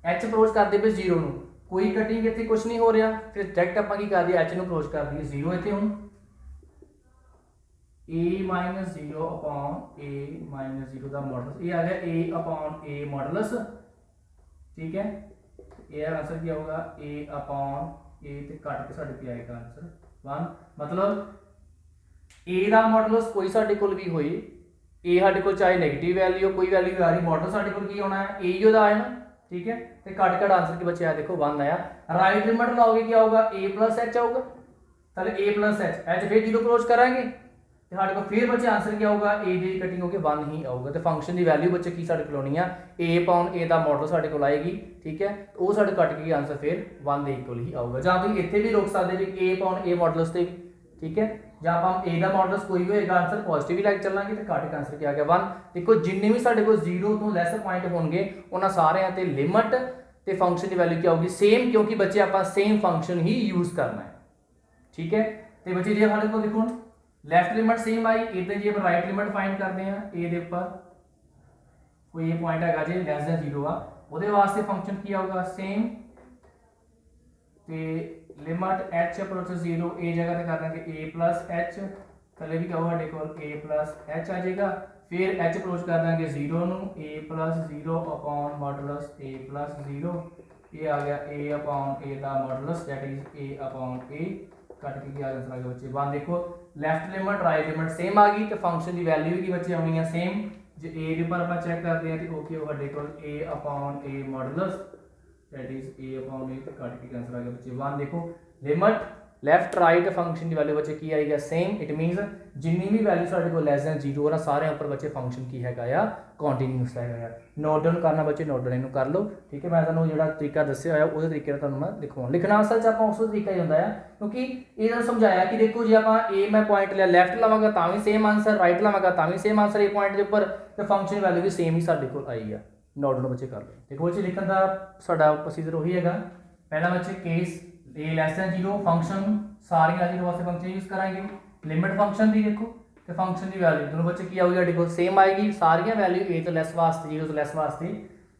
h अप्रोच करदे पे 0 नूं, कोई कटिंग इत्थे कुछ नहीं हो रहा, फिर डायरेक्ट आपां की कर दिया h नूं अप्रोच कर दिए 0 इत्थे। हुण a minus 0 upon a minus 0 दा मॉडुलस ये आ गया a अपॉन a मॉडुलस, ठीक है। ये आंसर क्या होगा a अपॉन a ते कट के साडे पे आएगा आंसर 1। मतलब a दा मॉडुलस कोई साडे कोल भी होए, a साडे कोल चाहे नेगेटिव वैल्यू कोई वैल्यू आ रही, मॉडुलस साडे कोल की होना है a ही ओदा आया ना, ठीक है। तो कट कट आंसर की बच्चे देखो 1 आया। राइट लिमिट लाओगे क्या होगा, a प्लस h आऊगा, ताले a प्लस h फिर 0 अप्रोच करांगे तो साडे को फिर बच्चे आंसर क्या होगा, a दी कटिंग होके 1 ही आऊगा। तो फंक्शन दी वैल्यू बच्चे की साडे कोल होनी है a अपॉन a दा मॉडल साडे कोल आएगी, ठीक है। तो वो साडे कट के आंसर फिर 1 दे इक्वल ही आऊगा। जां तुसीं इत्थे भी रोक सकदे जी a अपॉन a मॉडल्स ते, ठीक है। जां आपां a दा मॉडल्स कोई भी होएगा आंसर पॉजिटिव ही लैके चलांगे तो कट के आंसर क्या आ गया 1। देखो जिन्ने भी साडे कोल 0 तो लैस पॉइंट होणगे उन्हां सारिਆਂ ते लिमिट ते फंक्शन की वैल्यू क्या होगी सेम, क्योंकि बच्चे आप सेम फंक्शन ही यूज करना है, ठीक है। तो बच्चे जो हमारे को देखो लैफ्ट लिमिट सेम आई, इधर जो राइट लिमिट फाइंड करते हैं ए दे ऊपर कोई ये पॉइंट है जी लैस दैन 0 आ, ਉਹਦੇ वास्ते फंक्शन क्या होगा सेम, तो लिमिट h अप्रोच 0 ए जगह पे कर देंगे a प्लस h, थले भी क्या होगा देखो a प्लस h आ जाएगा, फिर h अप्रोच कर देंगे 0 नूं a plus 0 upon modulus a plus 0, ये आ गया a अपॉन a दा modulus that is a upon a, cut के क्या आंसर आ गया बच्चे 1। देखो left limit right limit same आ गई तो फंक्शन की वैल्यू भी बच्चे आनी है सेम। जो a के ऊपर आप चेक करते हैं तो ओके होगा देखो a upon a modulus that is a upon a, तो कट के आंसर आ गया बच्चे 1। देखो लिमिट लैफ्ट राइट फंक्शन की वैल्यू बच्चे की आएगा सेम, इट मीनस जिन्नी भी वैल्यू साडे को लैस दैन 0 और सारे ऊपर बच्चे फंक्शन की हैगा या कंटीन्यूअस हैगा। नोट डाउन करना बच्चे नोट डाउन कर लो, ठीक है। मैं तुहानूं जिहड़ा तरीका दस्सिया होया उस तरीके नाल तुहानूं मैं लिखवाउण, लिखना असल च आपां उस तरीका ही हुंदा है, क्योंकि ये समझाया कि देखो जे आपां ए मैं पॉइंट लिया लैफ्ट लवांगा तां भी सेम आंसर, राइट लवांगा तां भी सेम आंसर, ए पॉइंट के उपर तो फंक्शन वैल्यू भी सेम ही साडे कोल आई है। नोट डाउन बच्चे कर लो। देखो बच्चे लिखण दा साडा प्रोसीजर वही हैगा। पहला बच्चे केस ए लैस दैन 0 फंक्शन सारी 0 वास्ते फंक्शन यूज कराएंगे, लिमिट फंक्शन दी देखो तो फंक्शन की वैल्यू दोनों बच्चे की आएगी देखो सेम आएगी, सारियां वैल्यू ए तो लैस वास्ते 0 तो लैस वास्ते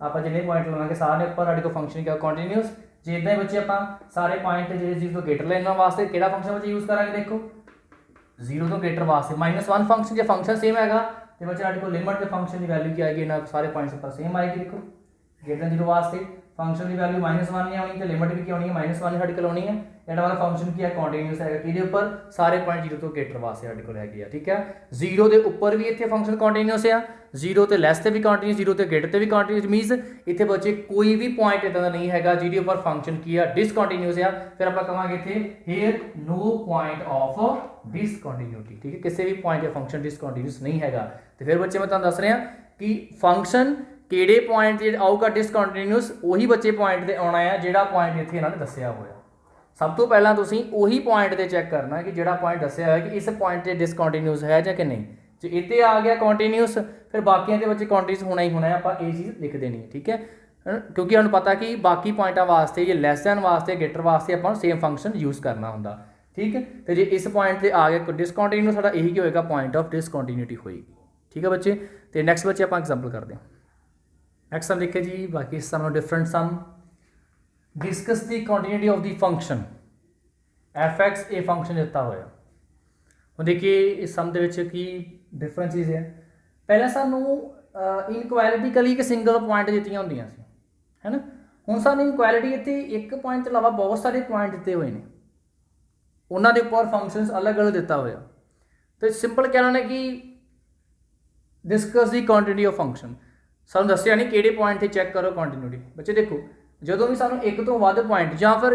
आप जिन्ने पॉइंट लवांगे सारे उपर साडे को फंक्शन क्या कंटीन्यूअस। जे इदां ही बच्चे आप सारे पॉइंट जे 0 तो ग्रेटर लेना वास्ते किहड़ा फंक्शन बच्चे यूज करांगे देखो 0 तो ग्रेटर वास्ते -1 फंक्शन, जो फंक्शन सेम हैगा तो बच्चे साडे को लिमिट के फंक्शन की वैल्यू क्या आएगी इन्हां सारे पॉइंट्स पर सेम आएगी देखो ग्रेटर 0 वास्ते। फंक्शन की वैल्यू -1 नहीं आनी तो लिमिट भी क्या होनी है -1 साडे कोल आनी है। ਜਿਹੜਾ ਵਾਲਾ ਫੰਕਸ਼ਨ ਕੀ ਹੈ ਕੰਟੀਨਿਊਸ ਹੈਗਾ ਕਿਹਦੇ ਉੱਪਰ ਸਾਰੇ ਪੁਆਇੰਟ 0 ਤੋਂ ਗ੍ਰੇਟਰ ਵਾਸਤੇ ਸਾਡੇ ਕੋਲ ਹੈਗੇ ਆ ਠੀਕ ਹੈ। 0 ਦੇ ਉੱਪਰ ਵੀ ਇੱਥੇ ਫੰਕਸ਼ਨ ਕੰਟੀਨਿਊਸ ਆ 0 ਤੇ ਲੈਸ ਤੇ ਵੀ ਕੰਟੀਨਿਊਸ 0 ਤੇ ਗ੍ਰੇਟਰ ਤੇ ਵੀ ਕੰਟੀਨਿਊਸ ਮੀਨਸ ਇੱਥੇ ਬੱਚੇ ਕੋਈ ਵੀ ਪੁਆਇੰਟ ਇਦਾਂ ਦਾ ਨਹੀਂ ਹੈਗਾ ਜਿਹਦੇ ਉੱਪਰ ਫੰਕਸ਼ਨ ਕੀ ਆ ਡਿਸਕੰਟੀਨਿਊਸ ਆ। ਫਿਰ ਆਪਾਂ ਕਹਾਂਗੇ ਇੱਥੇ ਹੇਅਰ ਨੋ ਪੁਆਇੰਟ ਆਫ ਡਿਸਕੰਟੀਨਿਊਟੀ ਠੀਕ ਹੈ ਕਿਸੇ ਵੀ ਪੁਆਇੰਟ ਤੇ ਫੰਕਸ਼ਨ ਡਿਸਕੰਟੀਨਿਊਸ ਨਹੀਂ ਹੈਗਾ। ਤੇ ਫਿਰ ਬੱਚੇ ਮੈਂ ਤੁਹਾਨੂੰ ਦੱਸ ਰਿਹਾ ਕਿ ਫੰਕਸ਼ਨ ਕਿਹੜੇ ਪੁਆਇੰਟ ਤੇ ਆਊਗਾ ਡਿਸਕੰਟੀਨਿਊਸ ਉਹੀ ਬੱਚੇ ਪੁਆਇੰਟ ਤੇ ਆਉਣਾ ਆ ਜਿਹੜਾ ਪੁਆਇੰਟ ਇੱਥੇ ਇਹਨਾਂ ਨੇ ਦੱਸਿਆ ਹੋਇਆ। सब तो पहला तुसीं उही पॉइंट ते चेक करना कि जिहड़ा पॉइंट दस्सिया है कि इस पॉइंट ते डिसकंटीन्यूस है जां कि नहीं। जे इत्ते आ गया कंटीन्यूस फिर बाकियां दे बच्चे कंटीन्यूस होना ही होना है। आपां ये चीज़ लिख देनी है ठीक है क्योंकि हमें पता कि बाकी पॉइंटां वास्ते जे लैस दैन वास्ते ग्रेटर वास्ते आपां सेम फंक्शन यूज़ करना हुंदा ठीक है। तो जे इस पॉइंट ते आ गया डिसकंटीन्यूस साडा यही होएगा पॉइंट ऑफ डिसकंटीन्यूटी होएगी ठीक है बच्चे। तो नैक्सट बच्चे आपां एग्जाम्पल करते हैं। नैक्सट सम लिखे जी बाकी some different some discuss the continuity of the function f(x) a function दिता होया। हुण देखिए इस सम दे विच की डिफरेंट चीज़ है पहले सानू इनक्वैलिटी कली एक सिंगल पॉइंट दित्तियां होंदियां सी है ना। हुण सानू इनक्वैलिटी इत्थे एक पॉइंट तो इलावा बहुत सारे पॉइंट दिते हुए हैं उन्हां दे उपर फंक्शनस अलग अलग दिता होया। तो सिंपल कहना है कि discuss the continuity of function सानू दस्सिया नहीं किहड़े पॉइंट ते चेक करो कंटिन्यूटी। बच्चे देखो जदों भी सानू एक तो वध पॉइंट जां फिर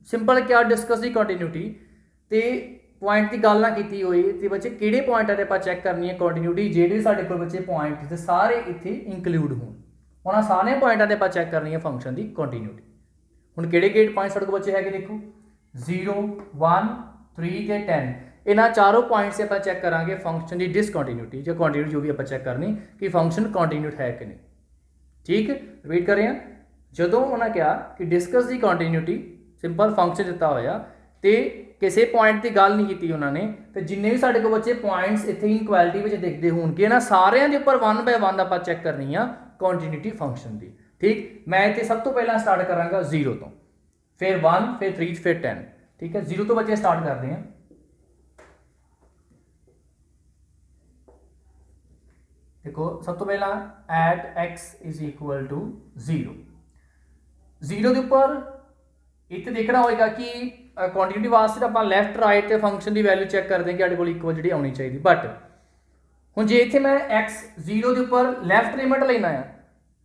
सिंपल क्या डिस्कस दी कंटिन्यूटी तो पॉइंट की गल ना की हुई तो बच्चे किहड़े पॉइंटां ते आपां चेक करनी है कंटिन्यूटी जिहड़े साडे कोल बच्चे पॉइंट ते सारे इत्थे इंकलूड होण। उन्हां सारे पॉइंटां ते आपां चेक करनी है फंक्शन की कंटिन्यूटी। हुण किहड़े किहड़े पॉइंट साडे कोल बच्चे हैगे देखो 0 1 3 ते 10 इन्हां चारों पॉइंट से आपां चेक करांगे फंक्शन की डिसकंटिन्यूटी जो कंटिन्यूटी जो भी आपां चेक करनी कि फंक्शन कंटिन्यूट है कि नहीं ठीक। रिपीट कर रहे हैं जदों उन्होंने कहा कि discuss the continuity simple function दिता होया तो किसी पॉइंट की गल नहीं की उन्होंने तो जिन्ने भी साढ़े को बच्चे पॉइंट्स इतने इनक्वैलिटी में दिखते होंगे इन्हां सारियां दे उपर 1 बाय 1 आपां चेक करनी आ कंटिन्यूटी फंक्शन की ठीक। मैं इतने सब तो पहला स्टार्ट करांगा 0 तो फिर 1 फिर 3 फिर 10 ठीक है। 0 तो बच्चे स्टार्ट करते हैं देखो सब तो पहला at x is equal to 0 0 के उपर इतने देखना होगा कि कंटिन्यूटी वास्ते आप लैफ्ट राइट के फंक्शन की वैल्यू चेक करते हैं कि साढ़े को इक्वल जी आनी चाहिए। बट हुण जे इत्थे मैं x 0 के उपर लैफ्ट लिमिट लेना है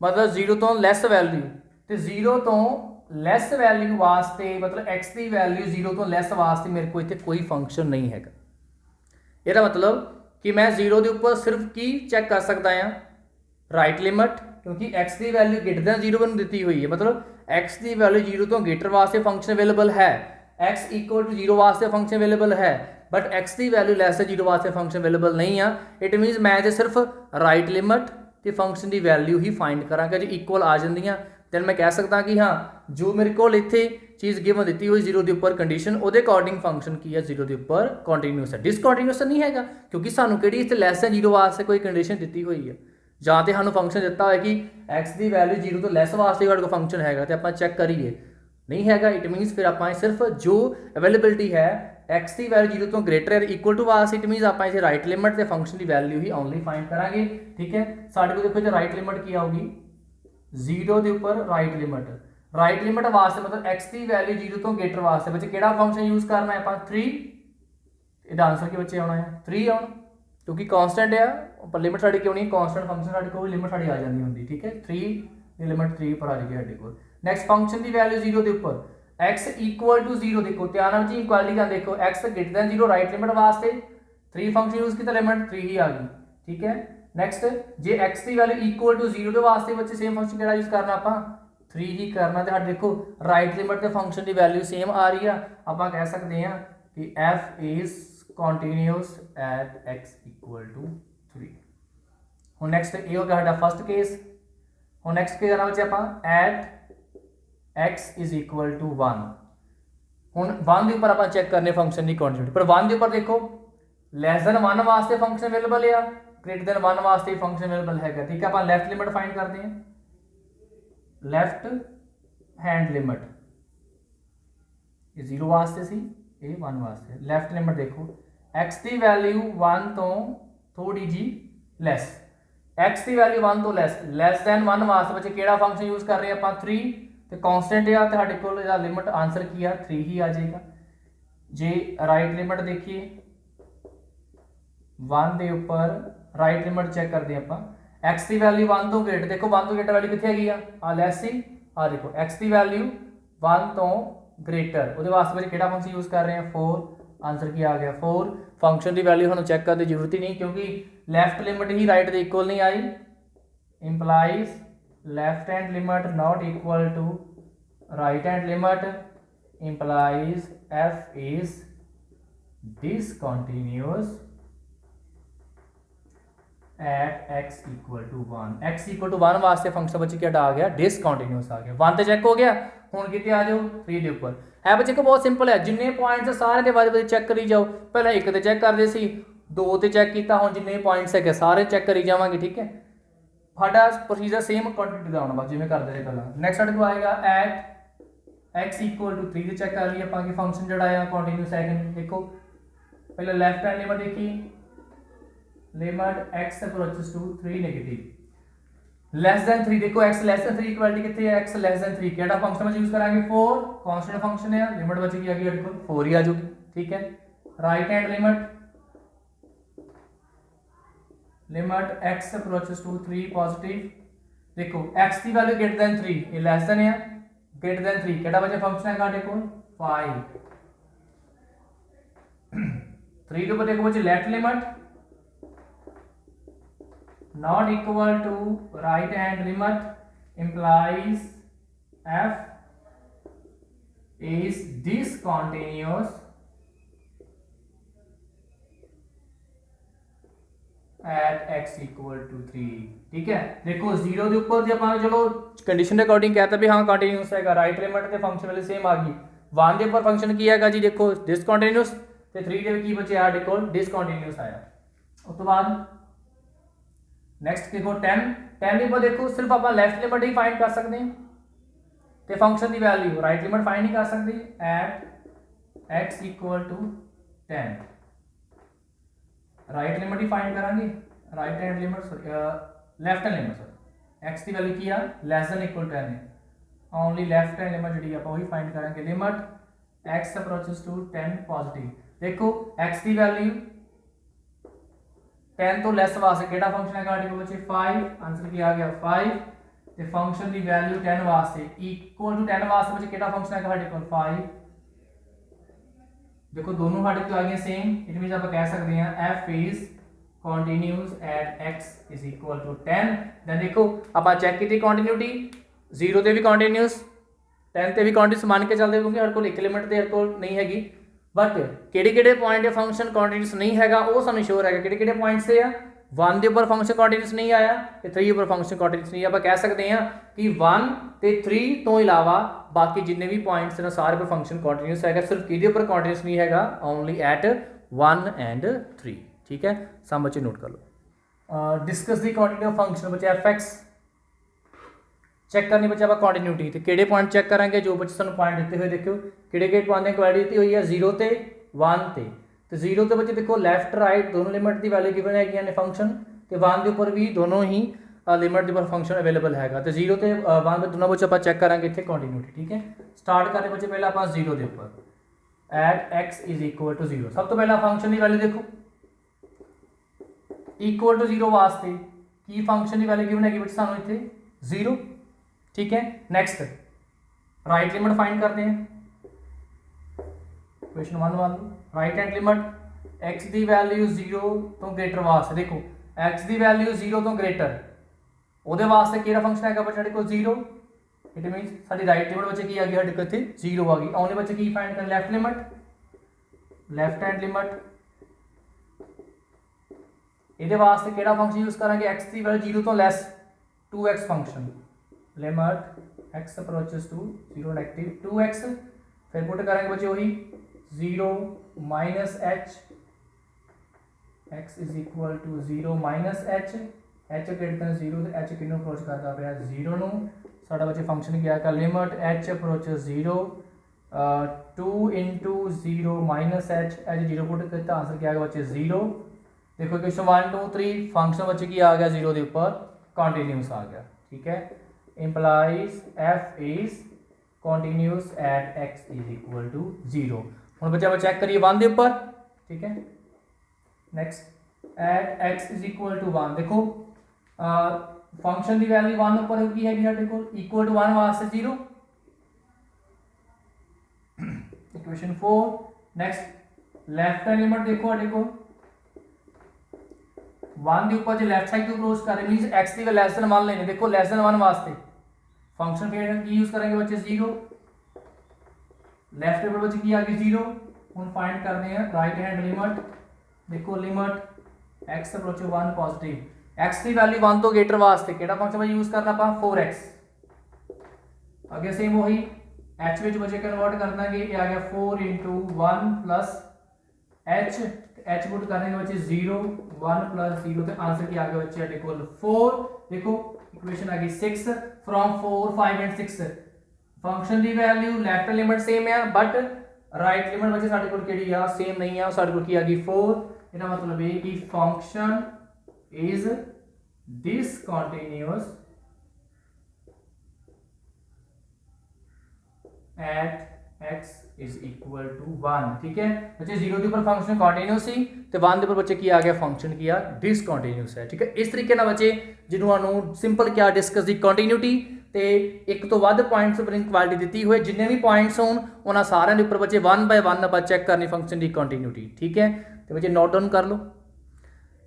मतलब 0 तो लैस वैल्यू तो 0 तो लैस वैल्यू वास्ते मतलब x की वैल्यू 0 तो लैस वास्ते मेरे को इत्थे कोई फंक्शन नहीं है। इसका मतलब कि मैं 0 के उपर सिर्फ की चेक कर सकता हाँ राइट लिमिट क्योंकि x की वैल्यू ग्रेटर दैन 0 मैंने दी हुई है मतलब x की वैल्यू 0 तो ग्रेटर वास्ते फंक्शन अवेलेबल है x इक्वल टू 0 वास्ते फंक्शन अवेलेबल है बट x की वैल्यू लैस दैन 0 वास्ते फंक्शन अवेलेबल नहीं है। इट मीनस मैं तो सिर्फ राइट लिमिट तो फंक्शन की वैल्यू ही फाइंड करांगा जो इक्वल आ जांदियां दैन मैं कह सकता कि हाँ जो मेरे को इत्थे चीज़ गिवन दी हुई 0 के उपर कंडीशन वो अकॉर्डिंग फंक्शन की है 0 के उपर कंटिन्यूस है डिसकंटिन्यूस नहीं है क्योंकि सानू किहड़ी इत्थे लैस दैन 0 वास्ते कोई कंडीशन दी हुई है जां तो सानू फंक्शन दिता है कि x की वैल्यू 0 तो लैस वास्ते साडे कोल फंक्शन हैगा तो आपां चेक करिए नहीं हैगा। इट मीनस फिर आपां सिर्फ जो अवेलेबिलिटी है x की वैल्यू 0 तो ग्रेटर है इक्वल टू वास्ते इट मीनस आपां इसे राइट लिमिट ते फंक्शन की वैल्यू ही ओनली फाइंड करांगे ठीक है। साडे कोल देखो राइट लिमिट की आऊगी 0 के उपर राइट लिमिट वास्ते मतलब x की वैल्यू 0 तो ग्रेटर वास्ते बच्चे किहड़ा फंक्शन यूज करना है आपां 3 इहदा आंसर के बच्चे आना है 3 आउण क्योंकि कॉन्स्टेंट है पर लिमिट साड़ी क्यों नहीं कॉन्स्टेंट फंक्शन साड़ी को लिमिट साड़ी आ जाती होंगी ठीक है 3 लिमिट 3 पर आ जाएगी साढ़े को। नैक्सट फंक्शन की वैल्यू 0 के उपर x इक्वल टू 0 देखो ध्यान नाल जी इक्वालिटी का देखो x greater than 0 right limit वास्ते 3 फंक्शन यूज किया लिमिट 3 ही आ गई ठीक है। नैक्सट जे x की वैल्यू इक्वल टू 0 के वास्ते बच्चे सेम फंक्शन किहड़ा यूज करना आपां 3 ही करना तो देखो राइट लिमिट के फंक्शन की वैल्यू सेम आ रही है आपां कह सकते हैं कि f is continuous at x equal to 3। हुण नैक्सट ये हो गया साडा फर्स्ट केस। हुण नैक्सट केस आना बच्चे आपां at x is equal to 1 हुण 1 के उपर आपां चेक करने फंक्शन की कंटिन्यूटी पर 1 के उपर देखो लैस दैन 1 वास्ते फंक्शन अवेलेबल है ग्रेटर दैन 1 वास्ते फंक्शन अवेलेबल है ठीक है। आपां लैफ्ट लिमिट फाइंड करते हैं लैफ्ट हैंड लिमिट ये 0 वास्ते सी ये 1 वास्ते लैफ्ट लिमिट देखो x की वैल्यू 1 तो थोड़ी जी लैस x की वैल्यू 1 तो लैस दैन 1 वास्ते बच्चे केड़ा फंक्शन यूज कर रहे हैं आप 3 ते कांस्टेंट है तो साडे कोल लिमिट आंसर की है 3 ही आ जाएगा। जे राइट लिमिट देखिए 1 के उपर राइट लिमिट चेक करते हैं आप x की वैल्यू 1 तो ग्रेटर देखो 1 तो ग्रेटर वैल्यू कितने हैगी आ लैस ही आ देखो x की वैल्यू 1 तो ग्रेटर वो वास्ते बच्चे केड़ा फंक्शन यूज कर रहे हैं 4 आंसर की आ गया 4 फंक्शन की वैल्यू हमें चेक करने की जरूरत ही नहीं क्योंकि लैफ्ट लिमिट ही राइट के इक्वल नहीं आई implies left hand limit not equal to right hand limit implies f is discontinuous at x equal to 1 x equal to 1 वास्ते फंक्शन बच्चे क्या आ गया डिसकंटिन्यूअस आ गया 1 तो चेक हो गया हुण कितने आ जाओ 3 के उपर है बच्चे को बहुत सिंपल है जिन्ने पॉइंट्स सारे के बाद चेक करी जाओ पहले एक तो चेक करते सी 2 तो चेक किया हुण जिन्ने पॉइंट्स है सारे चेक करी जावांगे ठीक है साडा प्रोसीजर सेम क्वांटिटी का होना बस जिवें करते थे पहला नैक्सट साडे को आएगा at x equal to 3 check कर लिए आपां कि फंक्शन जिहड़ा है कंटीन्यूअस है देखो पहले लेफ्ट हैंड लिमिट देखी limit x approaches to 3 negative less than 3 देखो x लेस दैन 3 इक्वालिटी कितनी है x लेस दैन 3 केड़ा फंक्शन में यूज करांगे 4 कांस्टेंट फंक्शन है लिमिट बची की आ गई देखो 4 ही आ जाएगी ठीक है right hand limit x approaches to 3 positive देखो x की वैल्यू ग्रेटर देन 3 ये लेस देन है ग्रेटर देन 3 केड़ा बचे फंक्शन है काटे को 5 3 के ऊपर देखो बचे left limit not equal to right hand limit implies f is discontinuous at x equal to 3 ठीक है देखो 0 के ऊपर जे अपन चलो कंडीशन के अकॉर्डिंग कहता भी हाँ कंटीन्यूअस है राइट लिमिट ते फंक्शन वाले सेम आ गई 1 के ऊपर फंक्शन की है जी देखो डिसकंटीन्यूअस ते 3 के की बचे आ देखो डिसकंटीन्यूअस आया उस तो बाद नेक्स्ट देखो 10 के ऊपर देखो सिर्फ आप लेफ्ट लिमिट ही फाइंड कर सकते हैं ते फंक्शन की वैल्यू राइट लिमिट फाइंड नहीं कर सकते at x equal to 10 right limit ही फाइंड करांगे right hand limit left hand limit sorry x की वैल्यू की है लेस देन इक्वल 10 है ओनली लेफ्ट हैंड लिमिट जी आप वही फाइंड करेंगे limit x approaches to 10 positive देखो x की वैल्यू 10 तो लेस वास्ते केड़ा फंक्शन है गाड़ी को बचे 5 आंसर की आ गया 5 ते फंक्शन की वैल्यू 10 वास्ते इक्वल टू 10 वास्ते बचे केड़ा फंक्शन है गाड़ी को 5 देखो दोनों साडे तो आ गए सेम इट मींस आप कह सकते हैं f is continuous at x is equal to 10 then देखो आप चेक की कंटिन्यूटी 0 ते भी कंटिन्यूअस 10 ते भी कंटिन्यूअस मान के चलते क्योंकि हर को एक लिमिट ते हर को नहीं हैगी बट किहड़े पॉइंट फंक्शन कंटिन्यूअस नहीं हैगा वो सानू श्योर है किहड़े पॉइंट से 1 के ऊपर फंक्शन कंटिन्यूअस नहीं आया ते 3 ऊपर फंक्शन कंटिन्यूअस नहीं आप कह सकते हैं कि 1 ते 3 तो इलावा बाकी जिन्ने भी पॉइंट्स ने सारे पर फंक्शन कंटिन्यूअस है सिर्फ किहदे ऊपर कंटिन्यूअस नहीं हैगा ओनली एट 1 एंड 3 ठीक है सब बच्चे नोट कर लो discuss the quantity of function बच्चे fx चेक करनी बच्चे आप कंटिन्यूटी तो किहड़े पॉइंट चेक करेंगे जो बच्चे सानू पॉइंट दिते हुए देखो किहड़े पॉइंट की क्वालिटी दी हुई है 0 ते 1 ते तो 0 तो बच्चे देखो लेफ्ट राइट दोनों लिमिट की वैल्यू गिवन है ने फंक्शन तो 1 के ऊपर भी दोनों ही लिमिट के ऊपर फंक्शन अवेलेबल है तो 0 ते 1 दोनों बच्चे आप चेक करेंगे इतने कंटिन्यूटी ठीक है स्टार्ट करते बच्चे पहले आप 0 के ऊपर at x is equal to 0 सब तो पहला फंक्शन की वैल्यू देखो इक्वल टू 0 वास्ते की फंक्शन की वैल्यू गिवन है बच्चे सानू इतने 0 ठीक है नेक्स्ट राइट लिमिट फाइंड करते हैं क्वेश्चन 1 वाला राइट हैंड लिमिट x की वैल्यू 0 तो ग्रेटर वास्ते देखो x की वैल्यू 0 तो ग्रेटर ਉਹਦੇ ਵਾਸਤੇ ਕਿਹੜਾ ਫੰਕਸ਼ਨ ਹੈਗਾ ਬੱਚੇ ਸਾਡੇ ਕੋਲ 0 ਇਟ ਮੀਨਸ ਸਾਡੀ ਰਾਈਟ ਲਿਮਿਟ ਬੱਚੇ ਕੀ ਆ ਗਈ ਸਾਡੇ ਕੋਲ ਇੱਥੇ 0 ਆ ਗਈ ਆਉਣੇ ਬੱਚੇ ਕੀ ਫਾਈਂਡ ਕਰਨ ਲੈਫਟ ਹੈਂਡ ਲਿਮਿਟ ਇਹਦੇ ਵਾਸਤੇ ਕਿਹੜਾ ਫੰਕਸ਼ਨ ਯੂਜ਼ ਕਰਾਂਗੇ x ਦੀ ਵੈਲਿਊ 0 ਤੋਂ less 2x function limit x approaches to 0 negative 2x फिर पुट करेंगे बच्चे वही 0 minus h x is equal to 0 minus h greater than 0 तो h किन्नू अप्रोच करता पे 0 नु साडा बच्चे फंक्शन क्या है limit h approaches 0 2 into 0 minus h 0 put करता आंसर क्या आएगा बच्चे 0 देखो क्वेश्चन 1 2 3 फंक्शन बच्चे की आ गया 0 के ऊपर कॉन्टीन्यूस आ गया, ठीक है, implies f is continuous at x is equal to 0। हम बच्चे आप चेक करिए 1 के ऊपर, ठीक है। Next at x is equal to 1, देखो फंक्शन की वैल्यू 1 ऊपर की है साडे कोल इक्वल टू 1 वास्ते 0। Equation 4 next left hand limit देखो साडे कोल 1 के ऊपर जो लेफ्ट साइड को क्रॉस कर रहे मींस x की लेस देन 1 लेने, देखो लेस देन 1 वास्ते फंक्शन फिर की यूज करेंगे बच्चे 0, लेफ्ट टेबल बच्चे की आ गई 0। हम फाइंड करने हैं राइट हैंड लिमिट, देखो limit x approach 1 positive, x की वैल्यू 1 तो ग्रेटर वास्ते केड़ा फंक्शन बच्चे यूज करना पा 4x। आगे सेम वही h विच बच्चे कन्वर्ट करना है ये आ गया 4 into 1 plus h, h put करने बच्चे 0 1 plus 0 तो आंसर की आ गया बच्चे इक्वल 4। देखो इक्वेशन आ गई 6 from 4 5 and 6 function the value left limit same है बट राइट लिमिट बच्चे साडे कोल केड़ी आ सेम नहीं है, साडे कोल की आ गई 4। इसका मतलब है कि function is discontinuous at x is equal to 1, ठीक है बच्चे 0 के ऊपर फंक्शन कंटीन्यूअस सी ते 1 के ऊपर बच्चे की आ गया फंक्शन की आ डिसकंटीन्यूअस है, ठीक है। इस तरीके ना बच्चे जिन्होंने सिंपल क्या डिस्कस दी कंटीन्यूटी ते एक तो वध पॉइंट्स पर इनक्वालिटी दी हुई जिन्ने भी पॉइंट्स होन उन्हां सारिਆਂ ਦੇ ਉੱਪਰ बच्चे 1 बाय 1 ਆਪਾਂ चेक करनी फंक्शन की कंटीन्यूटी, ठीक है। तो बच्चे नोट डाउन कर लो।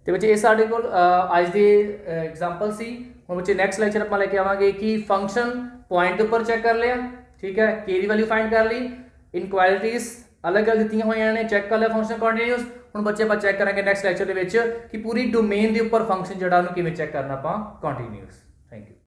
तो बच्चे ये साडे कोल आज दे एग्जांपल सी। हुण बच्चे नैक्सट लैक्चर ਆਪਾਂ ਲੈ ਕੇ ਆਵਾਂਗੇ कि फंक्शन पॉइंट ऊपर चेक कर लिया, ठीक है, के की वैल्यू फाइंड कर ली, इनक्वालिटीज अलग अलग दी हुई ने चेक कर लिया फंक्शन कंटीन्यूअस। हुण बच्चे आप चेक करेंगे नैक्सट लैक्चर के कि पूरी डोमेन के ऊपर फंक्शन जोड़ा किवें चेक करना आप कंटीन्यूअस। Thank you.